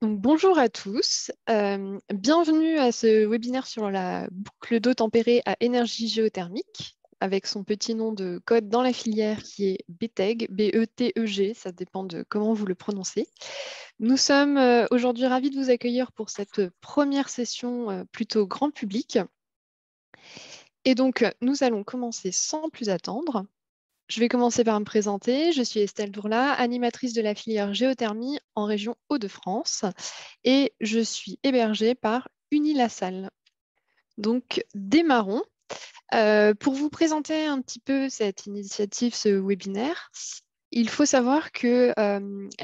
Donc, bonjour à tous, bienvenue à ce webinaire sur la boucle d'eau tempérée à énergie géothermique avec son petit nom de code dans la filière qui est BETEG, B-E-T-E-G, ça dépend de comment vous le prononcez. Nous sommes aujourd'hui ravis de vous accueillir pour cette première session plutôt grand public. Et donc, nous allons commencer sans plus attendre. Je vais commencer par me présenter. Je suis Estelle Dourla, animatrice de la filière géothermie en région Hauts-de-France et je suis hébergée par Unilassal. Donc, démarrons. Pour vous présenter un petit peu cette initiative, ce webinaire, il faut savoir que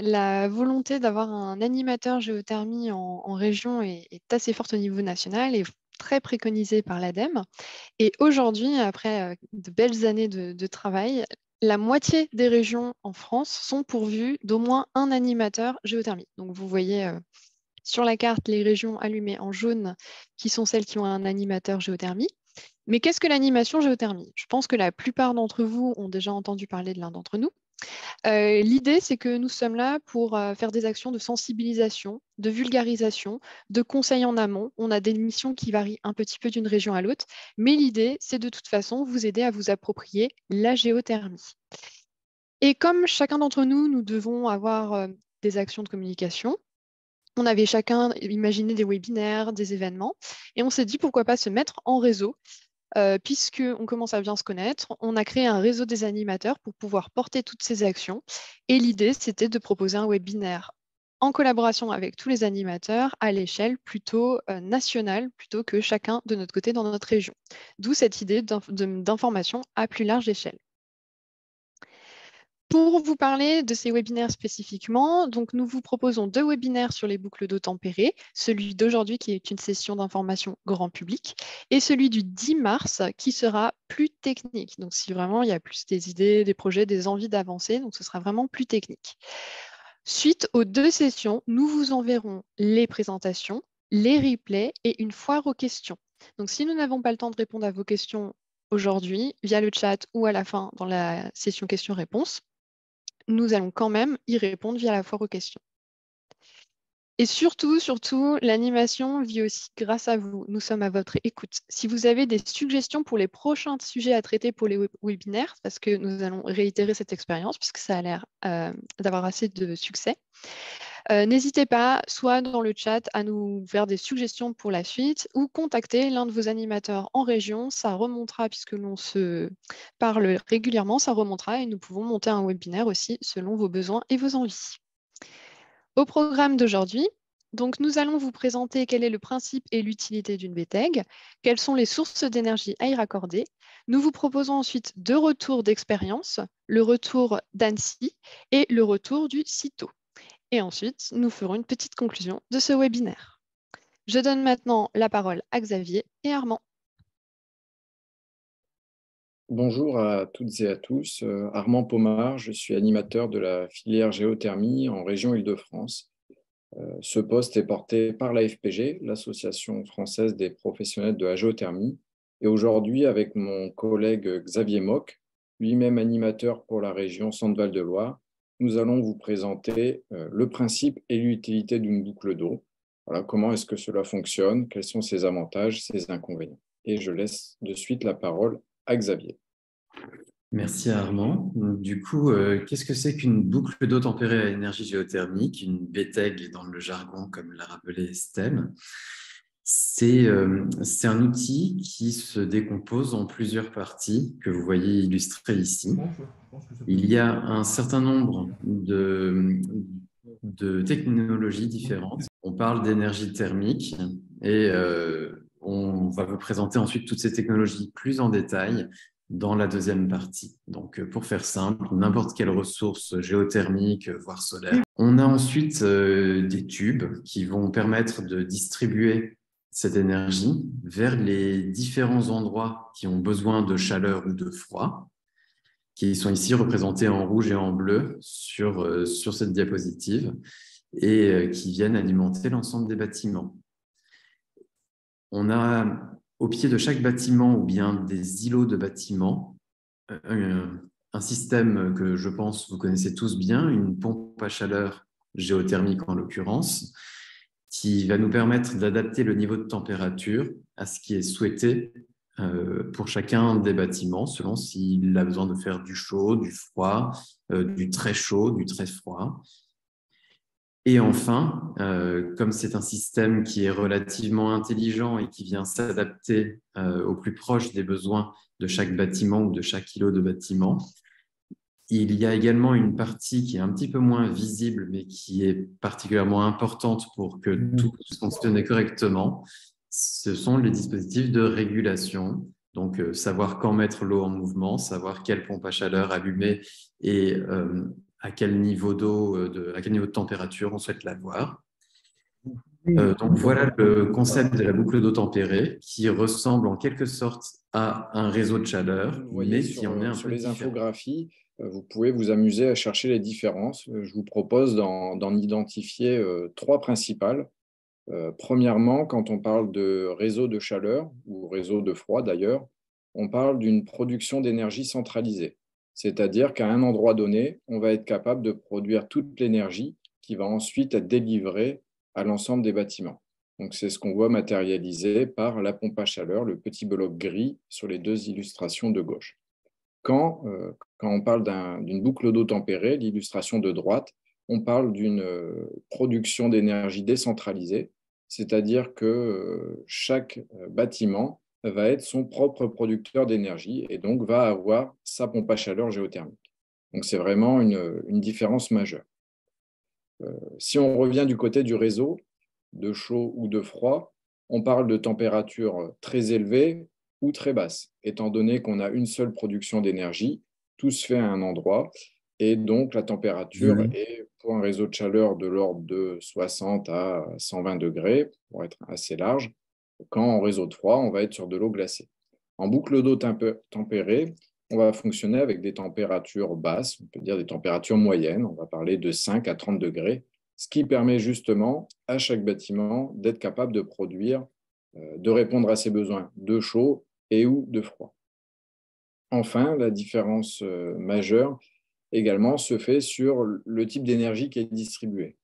la volonté d'avoir un animateur géothermie en région est assez forte au niveau national et très préconisée par l'ADEME. Et aujourd'hui, après de belles années de travail, la moitié des régions en France sont pourvues d'au moins un animateur géothermie. Donc, vous voyez sur la carte les régions allumées en jaune qui sont celles qui ont un animateur géothermie. Mais qu'est-ce que l'animation géothermie? Je pense que la plupart d'entre vous ont déjà entendu parler de l'un d'entre nous. L'idée, c'est que nous sommes là pour faire des actions de sensibilisation, de vulgarisation, de conseil en amont. On a des missions qui varient un petit peu d'une région à l'autre, mais l'idée, c'est de toute façon vous aider à vous approprier la géothermie. Et comme chacun d'entre nous, nous devons avoir des actions de communication, on avait chacun imaginé des webinaires, des événements, et on s'est dit pourquoi pas se mettre en réseau, puisqu'on commence à bien se connaître. On a créé un réseau des animateurs pour pouvoir porter toutes ces actions. Et l'idée, c'était de proposer un webinaire en collaboration avec tous les animateurs à l'échelle plutôt nationale, plutôt que chacun de notre côté dans notre région. D'où cette idée d'information à plus large échelle. Pour vous parler de ces webinaires spécifiquement, donc nous vous proposons 2 webinaires sur les boucles d'eau tempérées, celui d'aujourd'hui qui est une session d'information grand public et celui du 10 mars qui sera plus technique. Donc si vraiment il y a plus des idées, des projets, des envies d'avancer, donc ce sera vraiment plus technique. Suite aux 2 sessions, nous vous enverrons les présentations, les replays et une foire aux questions. Donc si nous n'avons pas le temps de répondre à vos questions aujourd'hui via le chat ou à la fin dans la session questions-réponses, nous allons quand même y répondre via la foire aux questions. Et surtout, l'animation vit aussi grâce à vous. Nous sommes à votre écoute. Si vous avez des suggestions pour les prochains sujets à traiter pour les webinaires, parce que nous allons réitérer cette expérience, puisque ça a l'air d'avoir assez de succès, n'hésitez pas, soit dans le chat, à nous faire des suggestions pour la suite, ou contacter l'un de vos animateurs en région. Ça remontera, puisque l'on se parle régulièrement, ça remontera et nous pouvons monter un webinaire aussi selon vos besoins et vos envies. Au programme d'aujourd'hui, donc nous allons vous présenter quel est le principe et l'utilité d'une BETEG, quelles sont les sources d'énergie à y raccorder. Nous vous proposons ensuite 2 retours d'expérience, le retour d'Annecy et le retour du CITO. Et ensuite, nous ferons une petite conclusion de ce webinaire. Je donne maintenant la parole à Xavier et Armand. Bonjour à toutes et à tous. Armand Pomard, je suis animateur de la filière géothermie en région Île-de-France. Ce poste est porté par la FPG, l'Association française des professionnels de la géothermie. Et aujourd'hui, avec mon collègue Xavier Mock, lui-même animateur pour la région Centre-Val de Loire, nous allons vous présenter le principe et l'utilité d'une boucle d'eau. Voilà, comment est-ce que cela fonctionne, quels sont ses avantages, ses inconvénients. Et je laisse de suite la parole à Xavier. Merci Armand. Du coup, qu'est-ce que c'est qu'une boucle d'eau tempérée à énergie géothermique, une BETEG dans le jargon, comme l'a rappelé STEM? C'est un outil qui se décompose en plusieurs parties que vous voyez illustrées ici. Il y a un certain nombre de technologies différentes. On parle d'énergie thermique et on va vous présenter ensuite toutes ces technologies plus en détail dans la deuxième partie. Donc, pour faire simple, n'importe quelle ressource géothermique, voire solaire. On a ensuite des tubes qui vont permettre de distribuer cette énergie vers les différents endroits qui ont besoin de chaleur ou de froid, qui sont ici représentés en rouge et en bleu sur cette diapositive et qui viennent alimenter l'ensemble des bâtiments. On a au pied de chaque bâtiment ou bien des îlots de bâtiments un système que je pense vous connaissez tous bien, une pompe à chaleur géothermique en l'occurrence, qui va nous permettre d'adapter le niveau de température à ce qui est souhaité pour chacun des bâtiments, selon s'il a besoin de faire du chaud, du froid, du très chaud, du très froid. Et enfin, comme c'est un système qui est relativement intelligent et qui vient s'adapter au plus proche des besoins de chaque bâtiment ou de chaque îlot de bâtiment, il y a également une partie qui est un petit peu moins visible, mais qui est particulièrement importante pour que tout fonctionne correctement. Ce sont les dispositifs de régulation. Donc, savoir quand mettre l'eau en mouvement, savoir quelle pompe à chaleur allumer et à quel niveau d'eau, à quel niveau de température on souhaite l'avoir. Donc, voilà le concept de la boucle d'eau tempérée qui ressemble en quelque sorte à un réseau de chaleur, Vous voyez, mais qui en est un sur peu les différent. infographies, vous pouvez vous amuser à chercher les différences. Je vous propose d'en identifier 3 principales. Premièrement, quand on parle de réseau de chaleur ou réseau de froid d'ailleurs, on parle d'une production d'énergie centralisée. C'est-à-dire qu'à un endroit donné, on va être capable de produire toute l'énergie qui va ensuite être délivrée à l'ensemble des bâtiments. Donc, c'est ce qu'on voit matérialisé par la pompe à chaleur, le petit bloc gris sur les 2 illustrations de gauche. Quand on parle d'une boucle d'eau tempérée, l'illustration de droite, on parle d'une production d'énergie décentralisée, c'est-à-dire que chaque bâtiment va être son propre producteur d'énergie et donc va avoir sa pompe à chaleur géothermique. Donc, c'est vraiment une différence majeure. Si on revient du côté du réseau, de chaud ou de froid, on parle de température très élevée ou très basse, étant donné qu'on a une seule production d'énergie, tout se fait à un endroit, et donc la température est, pour un réseau de chaleur, de l'ordre de 60 à 120 degrés, pour être assez large, quand en réseau de froid, on va être sur de l'eau glacée. En boucle d'eau tempérée, on va fonctionner avec des températures basses, on peut dire des températures moyennes, on va parler de 5 à 30 degrés, ce qui permet justement à chaque bâtiment d'être capable de produire, de répondre à ses besoins de chaud et ou de froid. Enfin, la différence majeure également se fait sur le type d'énergie qui est distribuée.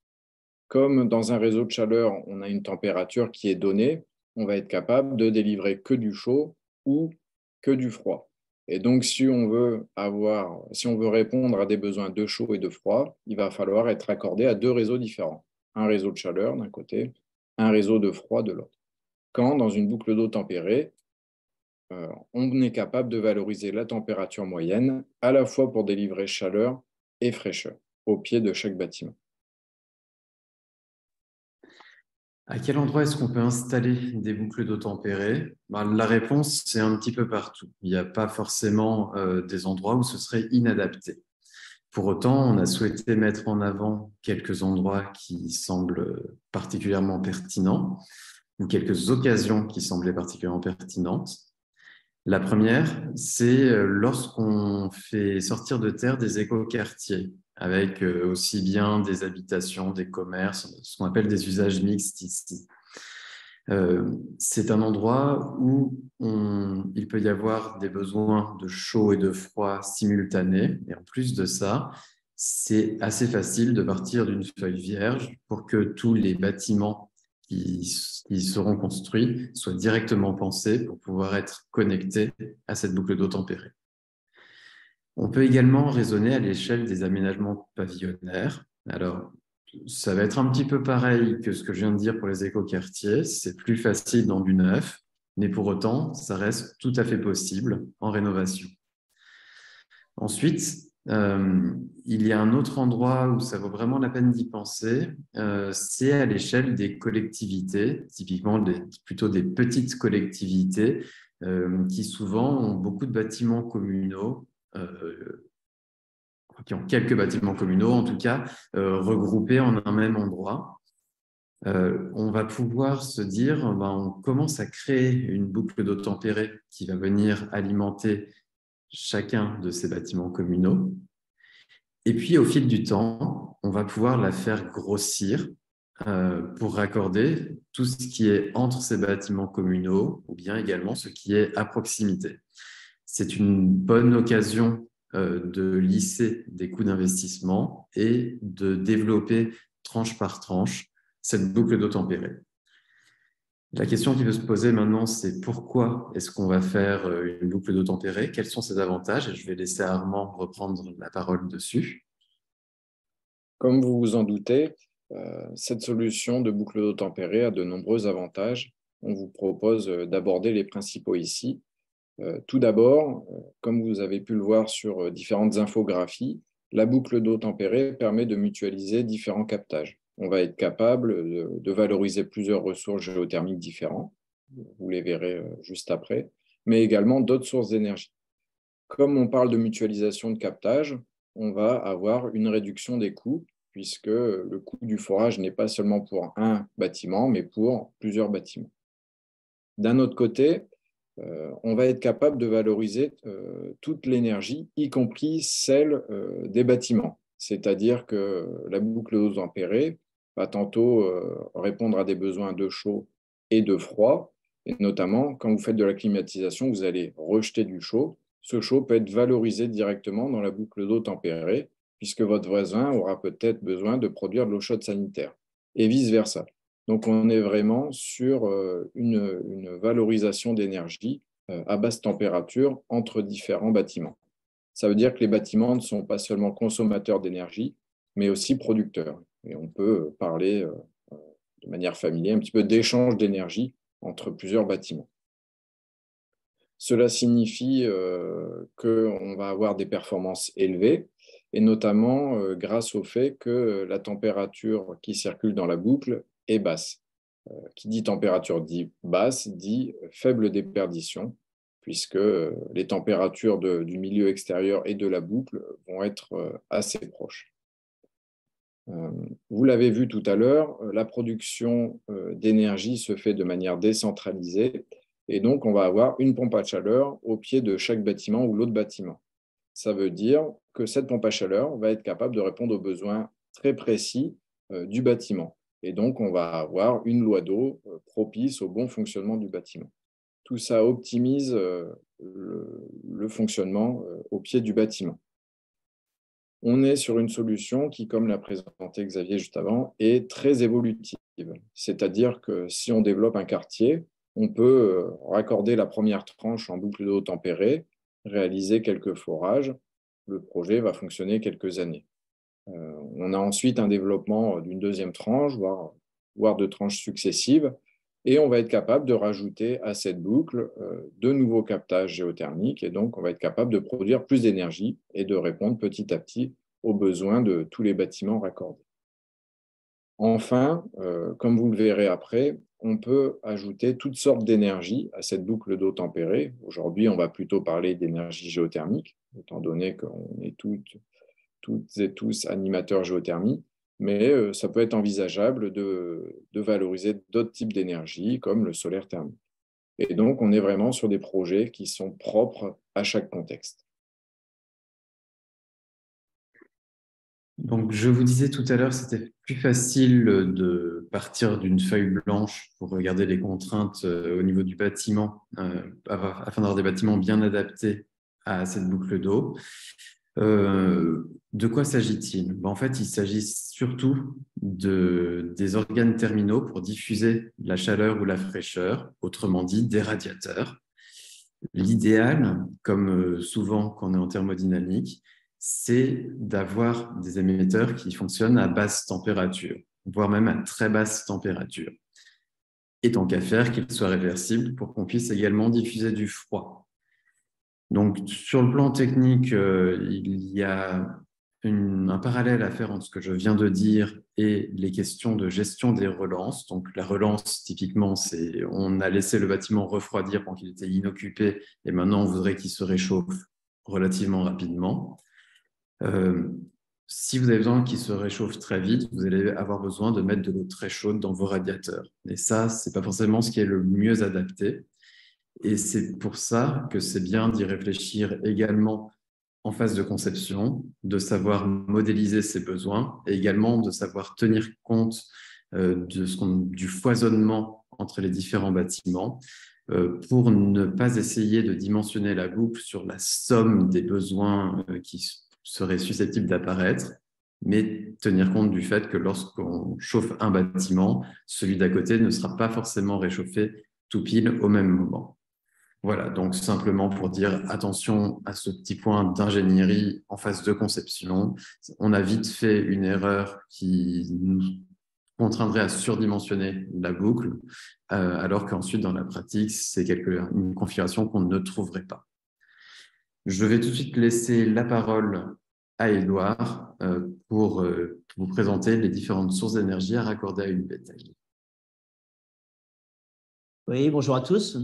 Comme dans un réseau de chaleur, on a une température qui est donnée, on va être capable de délivrer que du chaud ou que du froid. Et donc, si on veut répondre à des besoins de chaud et de froid, il va falloir être accordé à 2 réseaux différents. Un réseau de chaleur d'un côté, un réseau de froid de l'autre. Quand, dans une boucle d'eau tempérée, on est capable de valoriser la température moyenne, à la fois pour délivrer chaleur et fraîcheur au pied de chaque bâtiment. À quel endroit est-ce qu'on peut installer des boucles d'eau tempérées? La réponse, c'est un petit peu partout. Il n'y a pas forcément des endroits où ce serait inadapté. Pour autant, on a souhaité mettre en avant quelques endroits qui semblent particulièrement pertinents ou quelques occasions qui semblaient particulièrement pertinentes. La première, c'est lorsqu'on fait sortir de terre des écoquartiers, avec aussi bien des habitations, des commerces, ce qu'on appelle des usages mixtes ici. C'est un endroit où il peut y avoir des besoins de chaud et de froid simultanés. Et en plus de ça, c'est assez facile de partir d'une feuille vierge pour que tous les bâtiments qui seront construits soient directement pensés pour pouvoir être connectés à cette boucle d'eau tempérée. On peut également raisonner à l'échelle des aménagements pavillonnaires. Alors, ça va être un petit peu pareil que ce que je viens de dire pour les écoquartiers. C'est plus facile dans du neuf, mais pour autant, ça reste tout à fait possible en rénovation. Ensuite, il y a un autre endroit où ça vaut vraiment la peine d'y penser, c'est à l'échelle des collectivités, typiquement plutôt des petites collectivités qui souvent ont beaucoup de bâtiments communaux, qui ont quelques bâtiments communaux en tout cas, regroupés en un même endroit. On va pouvoir se dire, on commence à créer une boucle d'eau tempérée qui va venir alimenter chacun de ces bâtiments communaux. Et puis, au fil du temps, on va pouvoir la faire grossir pour raccorder tout ce qui est entre ces bâtiments communaux ou bien également ce qui est à proximité. C'est une bonne occasion de lisser des coûts d'investissement et de développer tranche par tranche cette boucle d'eau tempérée. La question qui peut se poser maintenant, c'est pourquoi est-ce qu'on va faire une boucle d'eau tempérée? Quels sont ses avantages? Et je vais laisser Armand reprendre la parole dessus. Comme vous vous en doutez, cette solution de boucle d'eau tempérée a de nombreux avantages. On vous propose d'aborder les principaux ici. Tout d'abord, comme vous avez pu le voir sur différentes infographies, la boucle d'eau tempérée permet de mutualiser différents captages. On va être capable de valoriser plusieurs ressources géothermiques différentes, vous les verrez juste après, mais également d'autres sources d'énergie. Comme on parle de mutualisation de captage, on va avoir une réduction des coûts, puisque le coût du forage n'est pas seulement pour un bâtiment, mais pour plusieurs bâtiments. D'un autre côté, on va être capable de valoriser toute l'énergie, y compris celle des bâtiments. C'est-à-dire que la boucle d'eau tempérée va tantôt répondre à des besoins de chaud et de froid, et notamment quand vous faites de la climatisation, vous allez rejeter du chaud. Ce chaud peut être valorisé directement dans la boucle d'eau tempérée, puisque votre voisin aura peut-être besoin de produire de l'eau chaude sanitaire, et vice-versa. Donc, on est vraiment sur une valorisation d'énergie à basse température entre différents bâtiments. Ça veut dire que les bâtiments ne sont pas seulement consommateurs d'énergie, mais aussi producteurs. Et on peut parler de manière familière un petit peu d'échange d'énergie entre plusieurs bâtiments. Cela signifie qu'on va avoir des performances élevées, et notamment grâce au fait que la température qui circule dans la boucle est basse. Qui dit température dit basse, dit faible déperdition, puisque les températures du milieu extérieur et de la boucle vont être assez proches. Vous l'avez vu tout à l'heure, la production d'énergie se fait de manière décentralisée, et donc on va avoir une pompe à chaleur au pied de chaque bâtiment ou l'autre bâtiment. Ça veut dire que cette pompe à chaleur va être capable de répondre aux besoins très précis du bâtiment. Et donc, on va avoir une loi d'eau propice au bon fonctionnement du bâtiment. Tout ça optimise le fonctionnement au pied du bâtiment. On est sur une solution qui, comme l'a présenté Xavier juste avant, est très évolutive. C'est-à-dire que si on développe un quartier, on peut raccorder la première tranche en boucle d'eau tempérée, réaliser quelques forages. Le projet va fonctionner quelques années. On a ensuite un développement d'une deuxième tranche, voire de tranches successives, et on va être capable de rajouter à cette boucle de nouveaux captages géothermiques, et donc on va être capable de produire plus d'énergie et de répondre petit à petit aux besoins de tous les bâtiments raccordés. Enfin, comme vous le verrez après, on peut ajouter toutes sortes d'énergies à cette boucle d'eau tempérée. Aujourd'hui, on va plutôt parler d'énergie géothermique, étant donné qu'on est toutes et tous animateurs géothermie, mais ça peut être envisageable de valoriser d'autres types d'énergie, comme le solaire thermique. Et donc, on est vraiment sur des projets qui sont propres à chaque contexte. Donc, je vous disais tout à l'heure, c'était plus facile de partir d'une feuille blanche pour regarder les contraintes au niveau du bâtiment, afin d'avoir des bâtiments bien adaptés à cette boucle d'eau. De quoi s'agit-il? En fait, il s'agit surtout des organes terminaux pour diffuser la chaleur ou la fraîcheur, autrement dit des radiateurs. L'idéal, comme souvent quand on est en thermodynamique, c'est d'avoir des émetteurs qui fonctionnent à basse température, voire même à très basse température. Et tant qu'à faire, qu'ils soient réversibles pour qu'on puisse également diffuser du froid. Donc, sur le plan technique, il y a un parallèle à faire entre ce que je viens de dire et les questions de gestion des relances. Donc, la relance, typiquement, c'est on a laissé le bâtiment refroidir quand il était inoccupé et maintenant on voudrait qu'il se réchauffe relativement rapidement. Si vous avez besoin qu'il se réchauffe très vite, vous allez avoir besoin de mettre de l'eau très chaude dans vos radiateurs. Et ça, ce n'est pas forcément ce qui est le mieux adapté. Et c'est pour ça que c'est bien d'y réfléchir également en phase de conception, de savoir modéliser ses besoins et également de savoir tenir compte du foisonnement entre les différents bâtiments pour ne pas essayer de dimensionner la boucle sur la somme des besoins qui seraient susceptibles d'apparaître, mais tenir compte du fait que lorsqu'on chauffe un bâtiment, celui d'à côté ne sera pas forcément réchauffé tout pile au même moment. Voilà, donc simplement pour dire attention à ce petit point d'ingénierie en phase de conception. On a vite fait une erreur qui nous contraindrait à surdimensionner la boucle, alors qu'ensuite dans la pratique, c'est une configuration qu'on ne trouverait pas. Je vais tout de suite laisser la parole à Édouard pour vous présenter les différentes sources d'énergie à raccorder à une BTEG. Oui, bonjour à tous.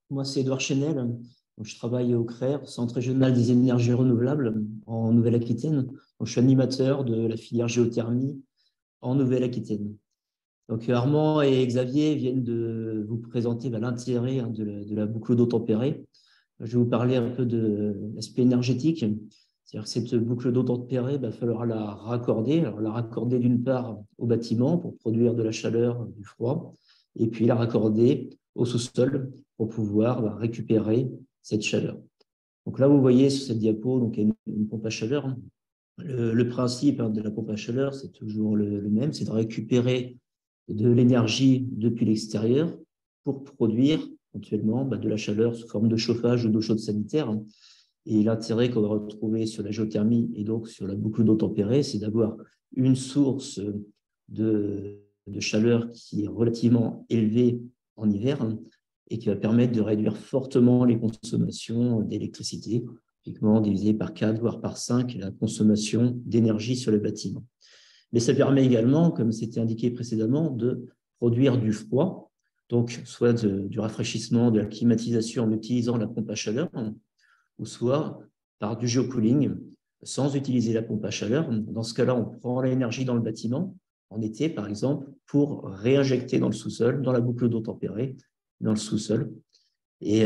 Moi, c'est Édouard Chenel. Donc, je travaille au CRER, Centre régional des énergies renouvelables en Nouvelle-Aquitaine. Je suis animateur de la filière géothermie en Nouvelle-Aquitaine. Donc, Armand et Xavier viennent de vous présenter l'intérêt de la boucle d'eau tempérée. Je vais vous parler un peu de l'aspect énergétique. C'est-à-dire que cette boucle d'eau tempérée, il va falloir la raccorder. Alors, la raccorder d'une part au bâtiment pour produire de la chaleur, du froid, et puis la raccorder au sous-sol pour pouvoir récupérer cette chaleur. Donc là, vous voyez sur cette diapo, donc, il y a une pompe à chaleur. Le principe de la pompe à chaleur, c'est toujours le même, c'est de récupérer de l'énergie depuis l'extérieur pour produire éventuellement de la chaleur sous forme de chauffage ou d'eau chaude sanitaire. Et l'intérêt qu'on va retrouver sur la géothermie et donc sur la boucle d'eau tempérée, c'est d'avoir une source de chaleur qui est relativement élevée en hiver et qui va permettre de réduire fortement les consommations d'électricité, typiquement divisé par 4, voire par 5, la consommation d'énergie sur le bâtiment. Mais ça permet également, comme c'était indiqué précédemment, de produire du froid, donc soit du rafraîchissement, de la climatisation en utilisant la pompe à chaleur, ou soit par du geocooling sans utiliser la pompe à chaleur. Dans ce cas-là, on prend l'énergie dans le bâtiment, en été par exemple, pour réinjecter dans le sous-sol, dans la boucle d'eau tempérée, dans le sous-sol. Et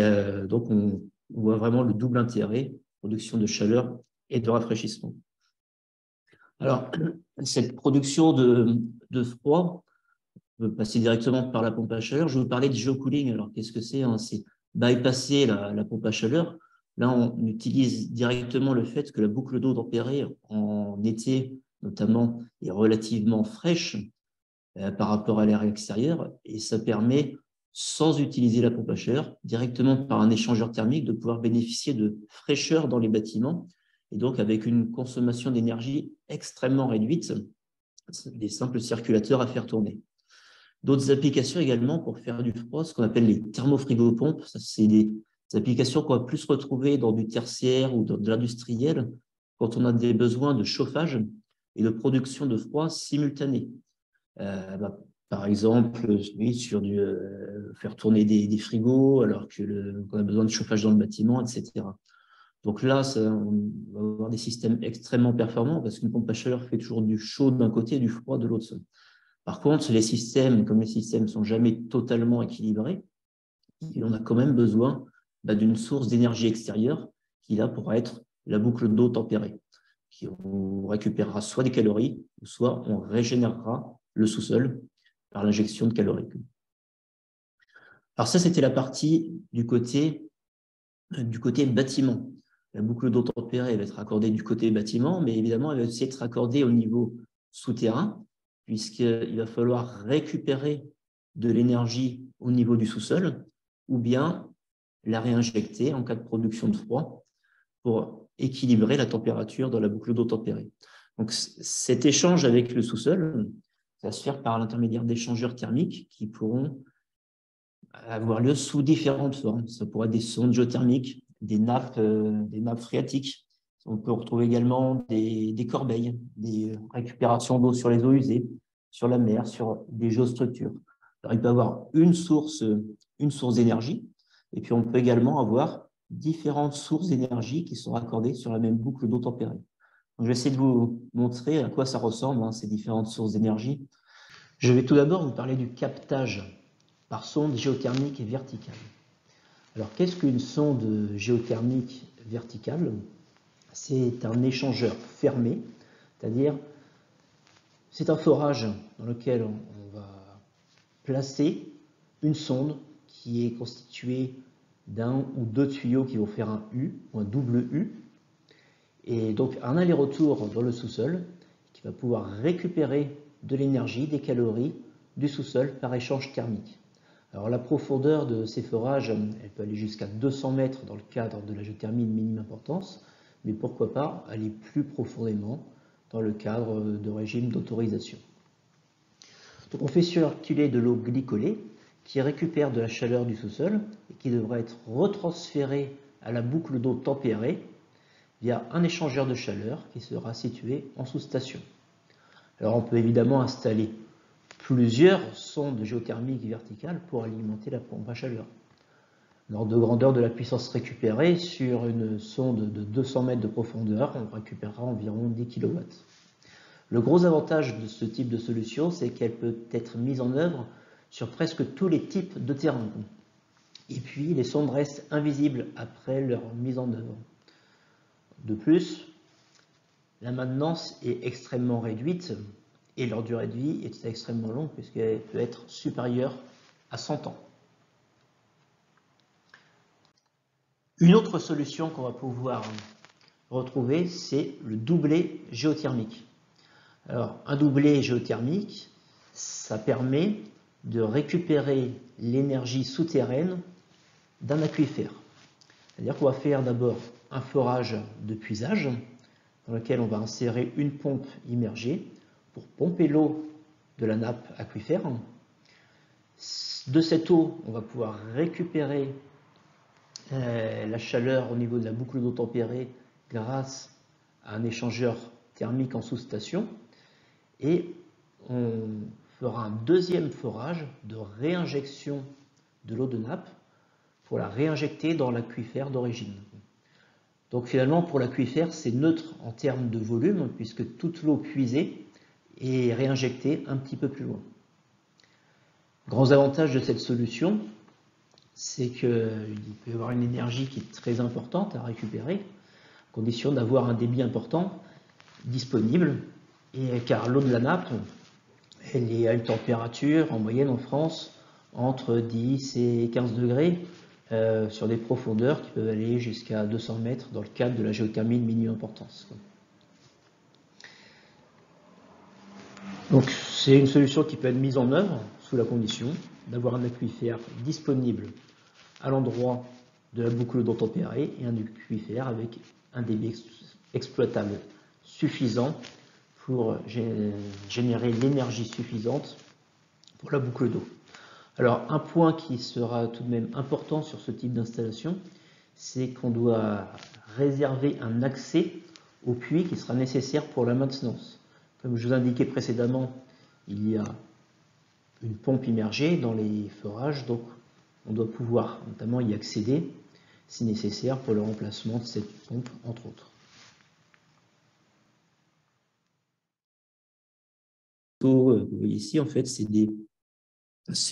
donc, on voit vraiment le double intérêt, production de chaleur et de rafraîchissement. Alors, cette production de froid peut passer directement par la pompe à chaleur. Je vais vous parler de geocooling. Alors, qu'est-ce que c'est? C'est bypasser la pompe à chaleur. Là, on utilise directement le fait que la boucle d'eau tempérée en été, notamment, est relativement fraîche par rapport à l'air extérieur. Et ça permet, sans utiliser la pompe à chaleur, directement par un échangeur thermique, de pouvoir bénéficier de fraîcheur dans les bâtiments. Et donc, avec une consommation d'énergie extrêmement réduite, des simples circulateurs à faire tourner. D'autres applications également pour faire du froid, ce qu'on appelle les thermofrigopompes. C'est des applications qu'on va plus retrouver dans du tertiaire ou dans de l'industriel quand on a des besoins de chauffage et de production de froid simultanés. Par exemple, oui, sur faire tourner des frigos alors qu'on a besoin de chauffage dans le bâtiment, etc. Donc là, on va avoir des systèmes extrêmement performants parce qu'une pompe à chaleur fait toujours du chaud d'un côté et du froid de l'autre. Par contre, les systèmes ne sont jamais totalement équilibrés, on a quand même besoin d'une source d'énergie extérieure qui là pourra être la boucle d'eau tempérée. On récupérera soit des calories, soit on régénérera le sous-sol par l'injection de calories. Alors ça, c'était la partie du côté bâtiment. La boucle d'eau tempérée va être raccordée du côté bâtiment, mais évidemment, elle va aussi être raccordée au niveau souterrain, puisqu'il va falloir récupérer de l'énergie au niveau du sous-sol, ou bien la réinjecter en cas de production de froid pour équilibrer la température dans la boucle d'eau tempérée. Donc, cet échange avec le sous-sol va se faire par l'intermédiaire d'échangeurs thermiques qui pourront avoir lieu sous différentes formes. Ça pourrait être des sondes géothermiques, des nappes phréatiques. On peut retrouver également des corbeilles, des récupérations d'eau sur les eaux usées, sur la mer, sur des géostructures. Alors, il peut y avoir une source d'énergie, et puis on peut également avoir différentes sources d'énergie qui sont raccordées sur la même boucle d'eau tempérée. Donc, je vais essayer de vous montrer à quoi ça ressemble, ces différentes sources d'énergie. Je vais tout d'abord vous parler du captage par sonde géothermique et verticale. Alors, qu'est-ce qu'une sonde géothermique verticale? C'est un échangeur fermé, c'est-à-dire c'est un forage dans lequel on va placer une sonde qui est constituée d'un ou deux tuyaux qui vont faire un U, ou un double U, et donc un aller-retour dans le sous-sol qui va pouvoir récupérer de l'énergie, des calories du sous-sol par échange thermique. Alors la profondeur de ces forages, elle peut aller jusqu'à 200 mètres dans le cadre de la géothermie de minime importance, mais pourquoi pas aller plus profondément dans le cadre de régime d'autorisation. Donc on fait circuler de l'eau glycolée qui récupère de la chaleur du sous-sol et qui devra être retransférée à la boucle d'eau tempérée via un échangeur de chaleur qui sera situé en sous-station. Alors on peut évidemment installer plusieurs sondes géothermiques verticales pour alimenter la pompe à chaleur. L'ordre de grandeur de la puissance récupérée sur une sonde de 200 mètres de profondeur, on récupérera environ 10 kW. Le gros avantage de ce type de solution, c'est qu'elle peut être mise en œuvre sur presque tous les types de terrains. Et puis, les sondes restent invisibles après leur mise en œuvre. De plus, la maintenance est extrêmement réduite et leur durée de vie est extrêmement longue puisqu'elle peut être supérieure à 100 ans. Une autre solution qu'on va pouvoir retrouver, c'est le doublé géothermique. Alors, un doublé géothermique, ça permet de récupérer l'énergie souterraine d'un aquifère. C'est-à-dire qu'on va faire d'abord un forage de puisage dans lequel on va insérer une pompe immergée pour pomper l'eau de la nappe aquifère. De cette eau, on va pouvoir récupérer la chaleur au niveau de la boucle d'eau tempérée grâce à un échangeur thermique en sous-station et on fera un deuxième forage de réinjection de l'eau de nappe pour la réinjecter dans l'aquifère d'origine. Donc finalement pour l'aquifère c'est neutre en termes de volume puisque toute l'eau puisée est réinjectée un petit peu plus loin. Grands avantages de cette solution, c'est qu'il peut y avoir une énergie qui est très importante à récupérer, à condition d'avoir un débit important disponible, et car l'eau de la nappe, elle est à une température en moyenne en France entre 10 et 15 degrés sur des profondeurs qui peuvent aller jusqu'à 200 mètres dans le cadre de la géothermie de minime importance. Donc c'est une solution qui peut être mise en œuvre sous la condition d'avoir un aquifère disponible à l'endroit de la boucle d'eau tempérée et un aquifère avec un débit exploitable suffisant pour générer l'énergie suffisante pour la boucle d'eau. Alors un point qui sera tout de même important sur ce type d'installation, c'est qu'on doit réserver un accès au puits qui sera nécessaire pour la maintenance. Comme je vous indiquais précédemment, il y a une pompe immergée dans les forages, donc on doit pouvoir notamment y accéder si nécessaire pour le remplacement de cette pompe, entre autres. Vous voyez ici, en fait, c'est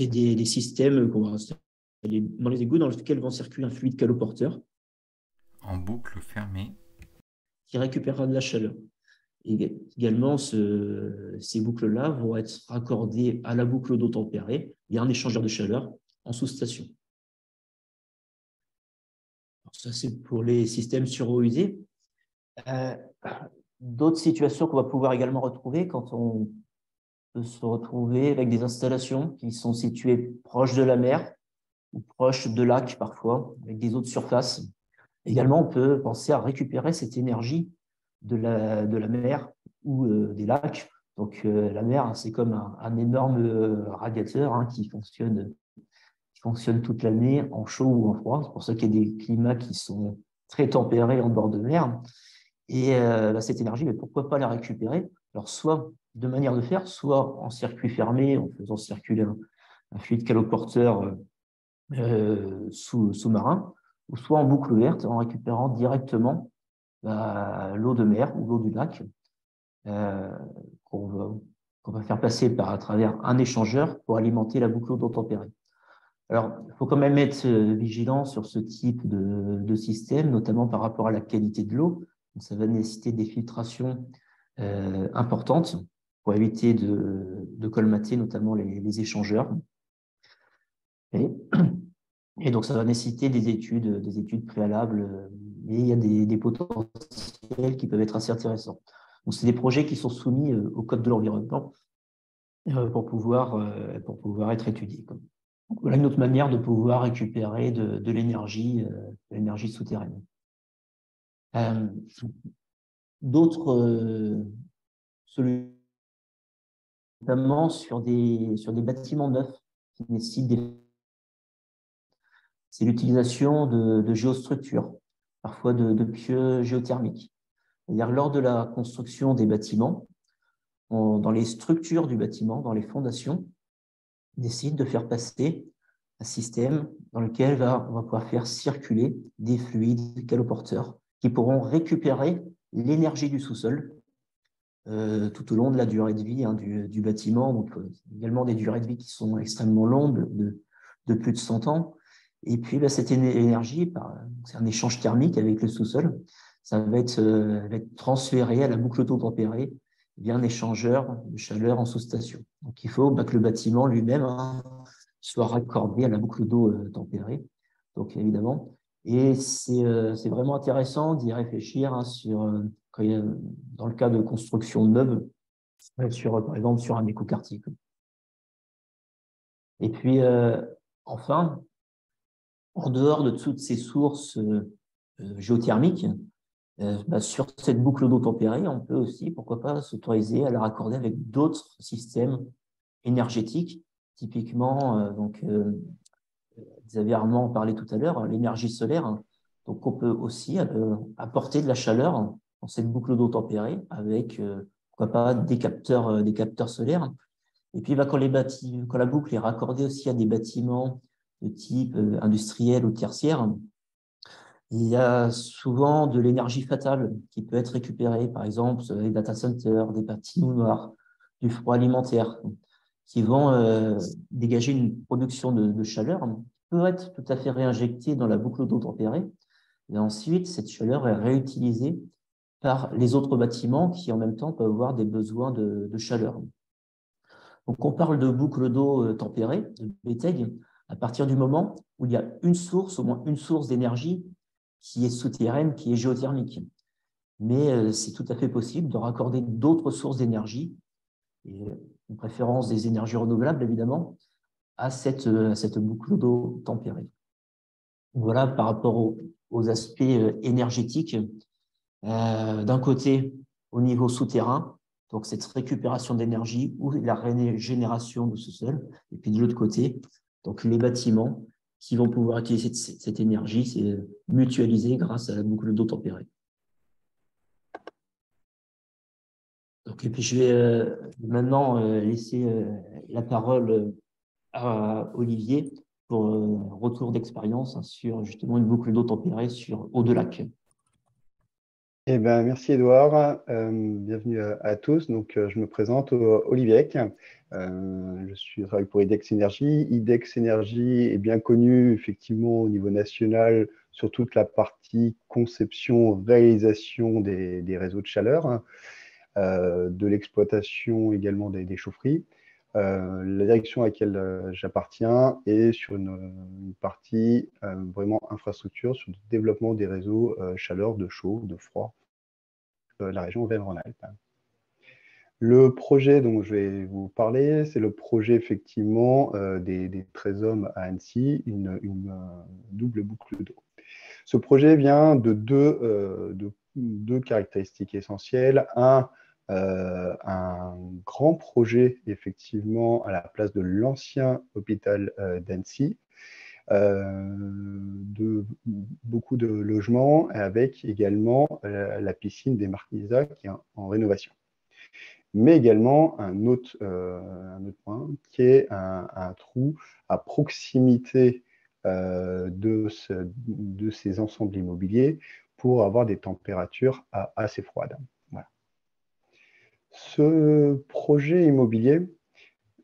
des systèmes qu'on va installer dans les égouts dans lesquels vont circuler un fluide caloporteur. En boucle fermée. Qui récupérera de la chaleur. Et également, ces boucles-là vont être raccordées à la boucle d'eau tempérée. Il y a un échangeur de chaleur en sous-station. Ça, c'est pour les systèmes sur eau usée. D'autres situations qu'on va pouvoir également retrouver quand on peut se retrouver avec des installations qui sont situées proches de la mer ou proches de lacs parfois, avec des eaux de surface. Également, on peut penser à récupérer cette énergie de la mer ou des lacs. Donc, la mer, c'est comme un énorme radiateur qui fonctionne toute l'année en chaud ou en froid. C'est pour ça qu'il y a des climats qui sont très tempérés en bord de mer. Et cette énergie, mais pourquoi pas la récupérer? Alors, soit de manière de faire, soit en circuit fermé, en faisant circuler un fluide caloporteur sous-marin, ou soit en boucle ouverte, en récupérant directement l'eau de mer ou l'eau du lac qu'on va faire passer à travers un échangeur pour alimenter la boucle d'eau tempérée. Alors, il faut quand même être vigilant sur ce type de système, notamment par rapport à la qualité de l'eau. Ça va nécessiter des filtrations importantes pour éviter de colmater notamment les échangeurs. Et donc, ça va nécessiter des études préalables, mais il y a des potentiels qui peuvent être assez intéressants. Donc, c'est des projets qui sont soumis au Code de l'environnement pour pouvoir être étudiés. Donc, voilà une autre manière de pouvoir récupérer de l'énergie souterraine. D'autres solutions, notamment sur des bâtiments neufs qui nécessitent c'est l'utilisation de géostructures, parfois de pieux géothermiques. C'est-à-dire lors de la construction des bâtiments, dans les structures du bâtiment, dans les fondations, on décide de faire passer un système dans lequel on va pouvoir faire circuler des fluides caloporteurs qui pourront récupérer l'énergie du sous-sol tout au long de la durée de vie du bâtiment. Donc, également des durées de vie qui sont extrêmement longues, de plus de 100 ans. Et puis, cette énergie, c'est un échange thermique avec le sous-sol, ça va être transféré à la boucle d'eau tempérée via un échangeur de chaleur en sous-station. Donc, il faut que le bâtiment lui-même soit raccordé à la boucle d'eau tempérée. Donc, évidemment, et c'est vraiment intéressant d'y réfléchir dans le cas de construction neuve, par exemple sur un écoquartier. Et puis, enfin, en dehors de toutes ces sources géothermiques, sur cette boucle d'eau tempérée, on peut aussi, pourquoi pas, s'autoriser à la raccorder avec d'autres systèmes énergétiques, typiquement, Xavier Armand en parlait tout à l'heure, l'énergie solaire. Donc, on peut aussi apporter de la chaleur dans cette boucle d'eau tempérée avec, pourquoi pas, des capteurs solaires. Et puis, quand la boucle est raccordée aussi à des bâtiments de type industriel ou tertiaire, il y a souvent de l'énergie fatale qui peut être récupérée, par exemple, les data centers, des patinoires, du froid alimentaire, qui vont dégager une production de chaleur qui peut être tout à fait réinjectée dans la boucle d'eau tempérée. Et ensuite, cette chaleur est réutilisée par les autres bâtiments qui, en même temps, peuvent avoir des besoins de chaleur. Donc, on parle de boucle d'eau tempérée, de BTEG, à partir du moment où il y a au moins une source d'énergie qui est souterraine, qui est géothermique. Mais c'est tout à fait possible de raccorder d'autres sources d'énergie, et en préférence des énergies renouvelables, évidemment, à cette boucle d'eau tempérée. Voilà par rapport aux aspects énergétiques. D'un côté, au niveau souterrain, donc cette récupération d'énergie ou la régénération du sous-sol, et puis de l'autre côté, donc les bâtiments qui vont pouvoir utiliser cette énergie, c'est mutualisé grâce à la boucle d'eau tempérée. Donc, et puis je vais maintenant laisser la parole à Olivier pour un retour d'expérience sur justement une boucle d'eau tempérée sur Eau-de-Lac. Eh ben, merci Edouard, bienvenue à tous. Donc, je me présente, Olivier. Je travaille pour IDEX Énergie. IDEX Énergie est bien connu effectivement au niveau national sur toute la partie conception, réalisation des réseaux de chaleur, de l'exploitation également des chaufferies. La direction à laquelle j'appartiens est sur une partie vraiment infrastructure, sur le développement des réseaux chaleur, de chaud, de froid, la région Auvergne-Rhône-Alpes. Le projet dont je vais vous parler, c'est le projet effectivement des 13 hommes à Annecy, une double boucle d'eau. Ce projet vient de deux caractéristiques essentielles. Un grand projet, effectivement, à la place de l'ancien hôpital d'Annecy, de beaucoup de logements, avec également la piscine des Marquisats qui est en rénovation. Mais également un autre point, qui est un trou à proximité de ces ensembles immobiliers pour avoir des températures assez froides. Voilà. Ce projet immobilier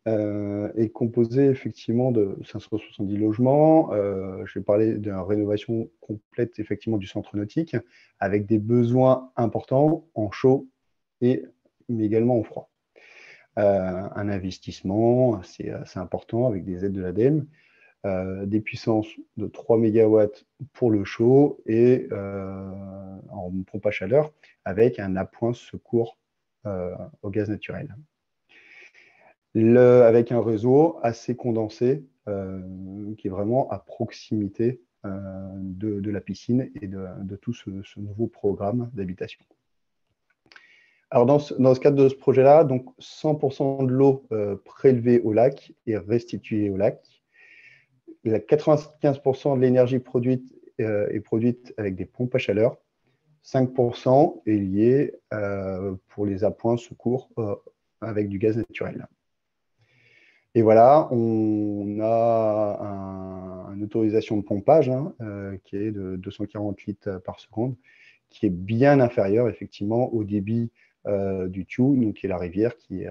est composé effectivement de 570 logements. Je vais parler d'une rénovation complète effectivement du centre nautique avec des besoins importants en chaud mais également en froid. Un investissement assez important avec des aides de l'ADEME, des puissances de 3 MW pour le chaud et en pompe à chaleur avec un appoint secours au gaz naturel. Avec un réseau assez condensé qui est vraiment à proximité de la piscine et de tout ce nouveau programme d'habitation. Alors, dans ce cadre de ce projet-là, donc 100% de l'eau prélevée au lac est restituée au lac. 95% de l'énergie produite est produite avec des pompes à chaleur. 5% est lié pour les appoints secours avec du gaz naturel. Et voilà, on a une autorisation de pompage qui est de 240 litres par seconde, qui est bien inférieur effectivement au débit du Thiou, donc qui est la rivière qui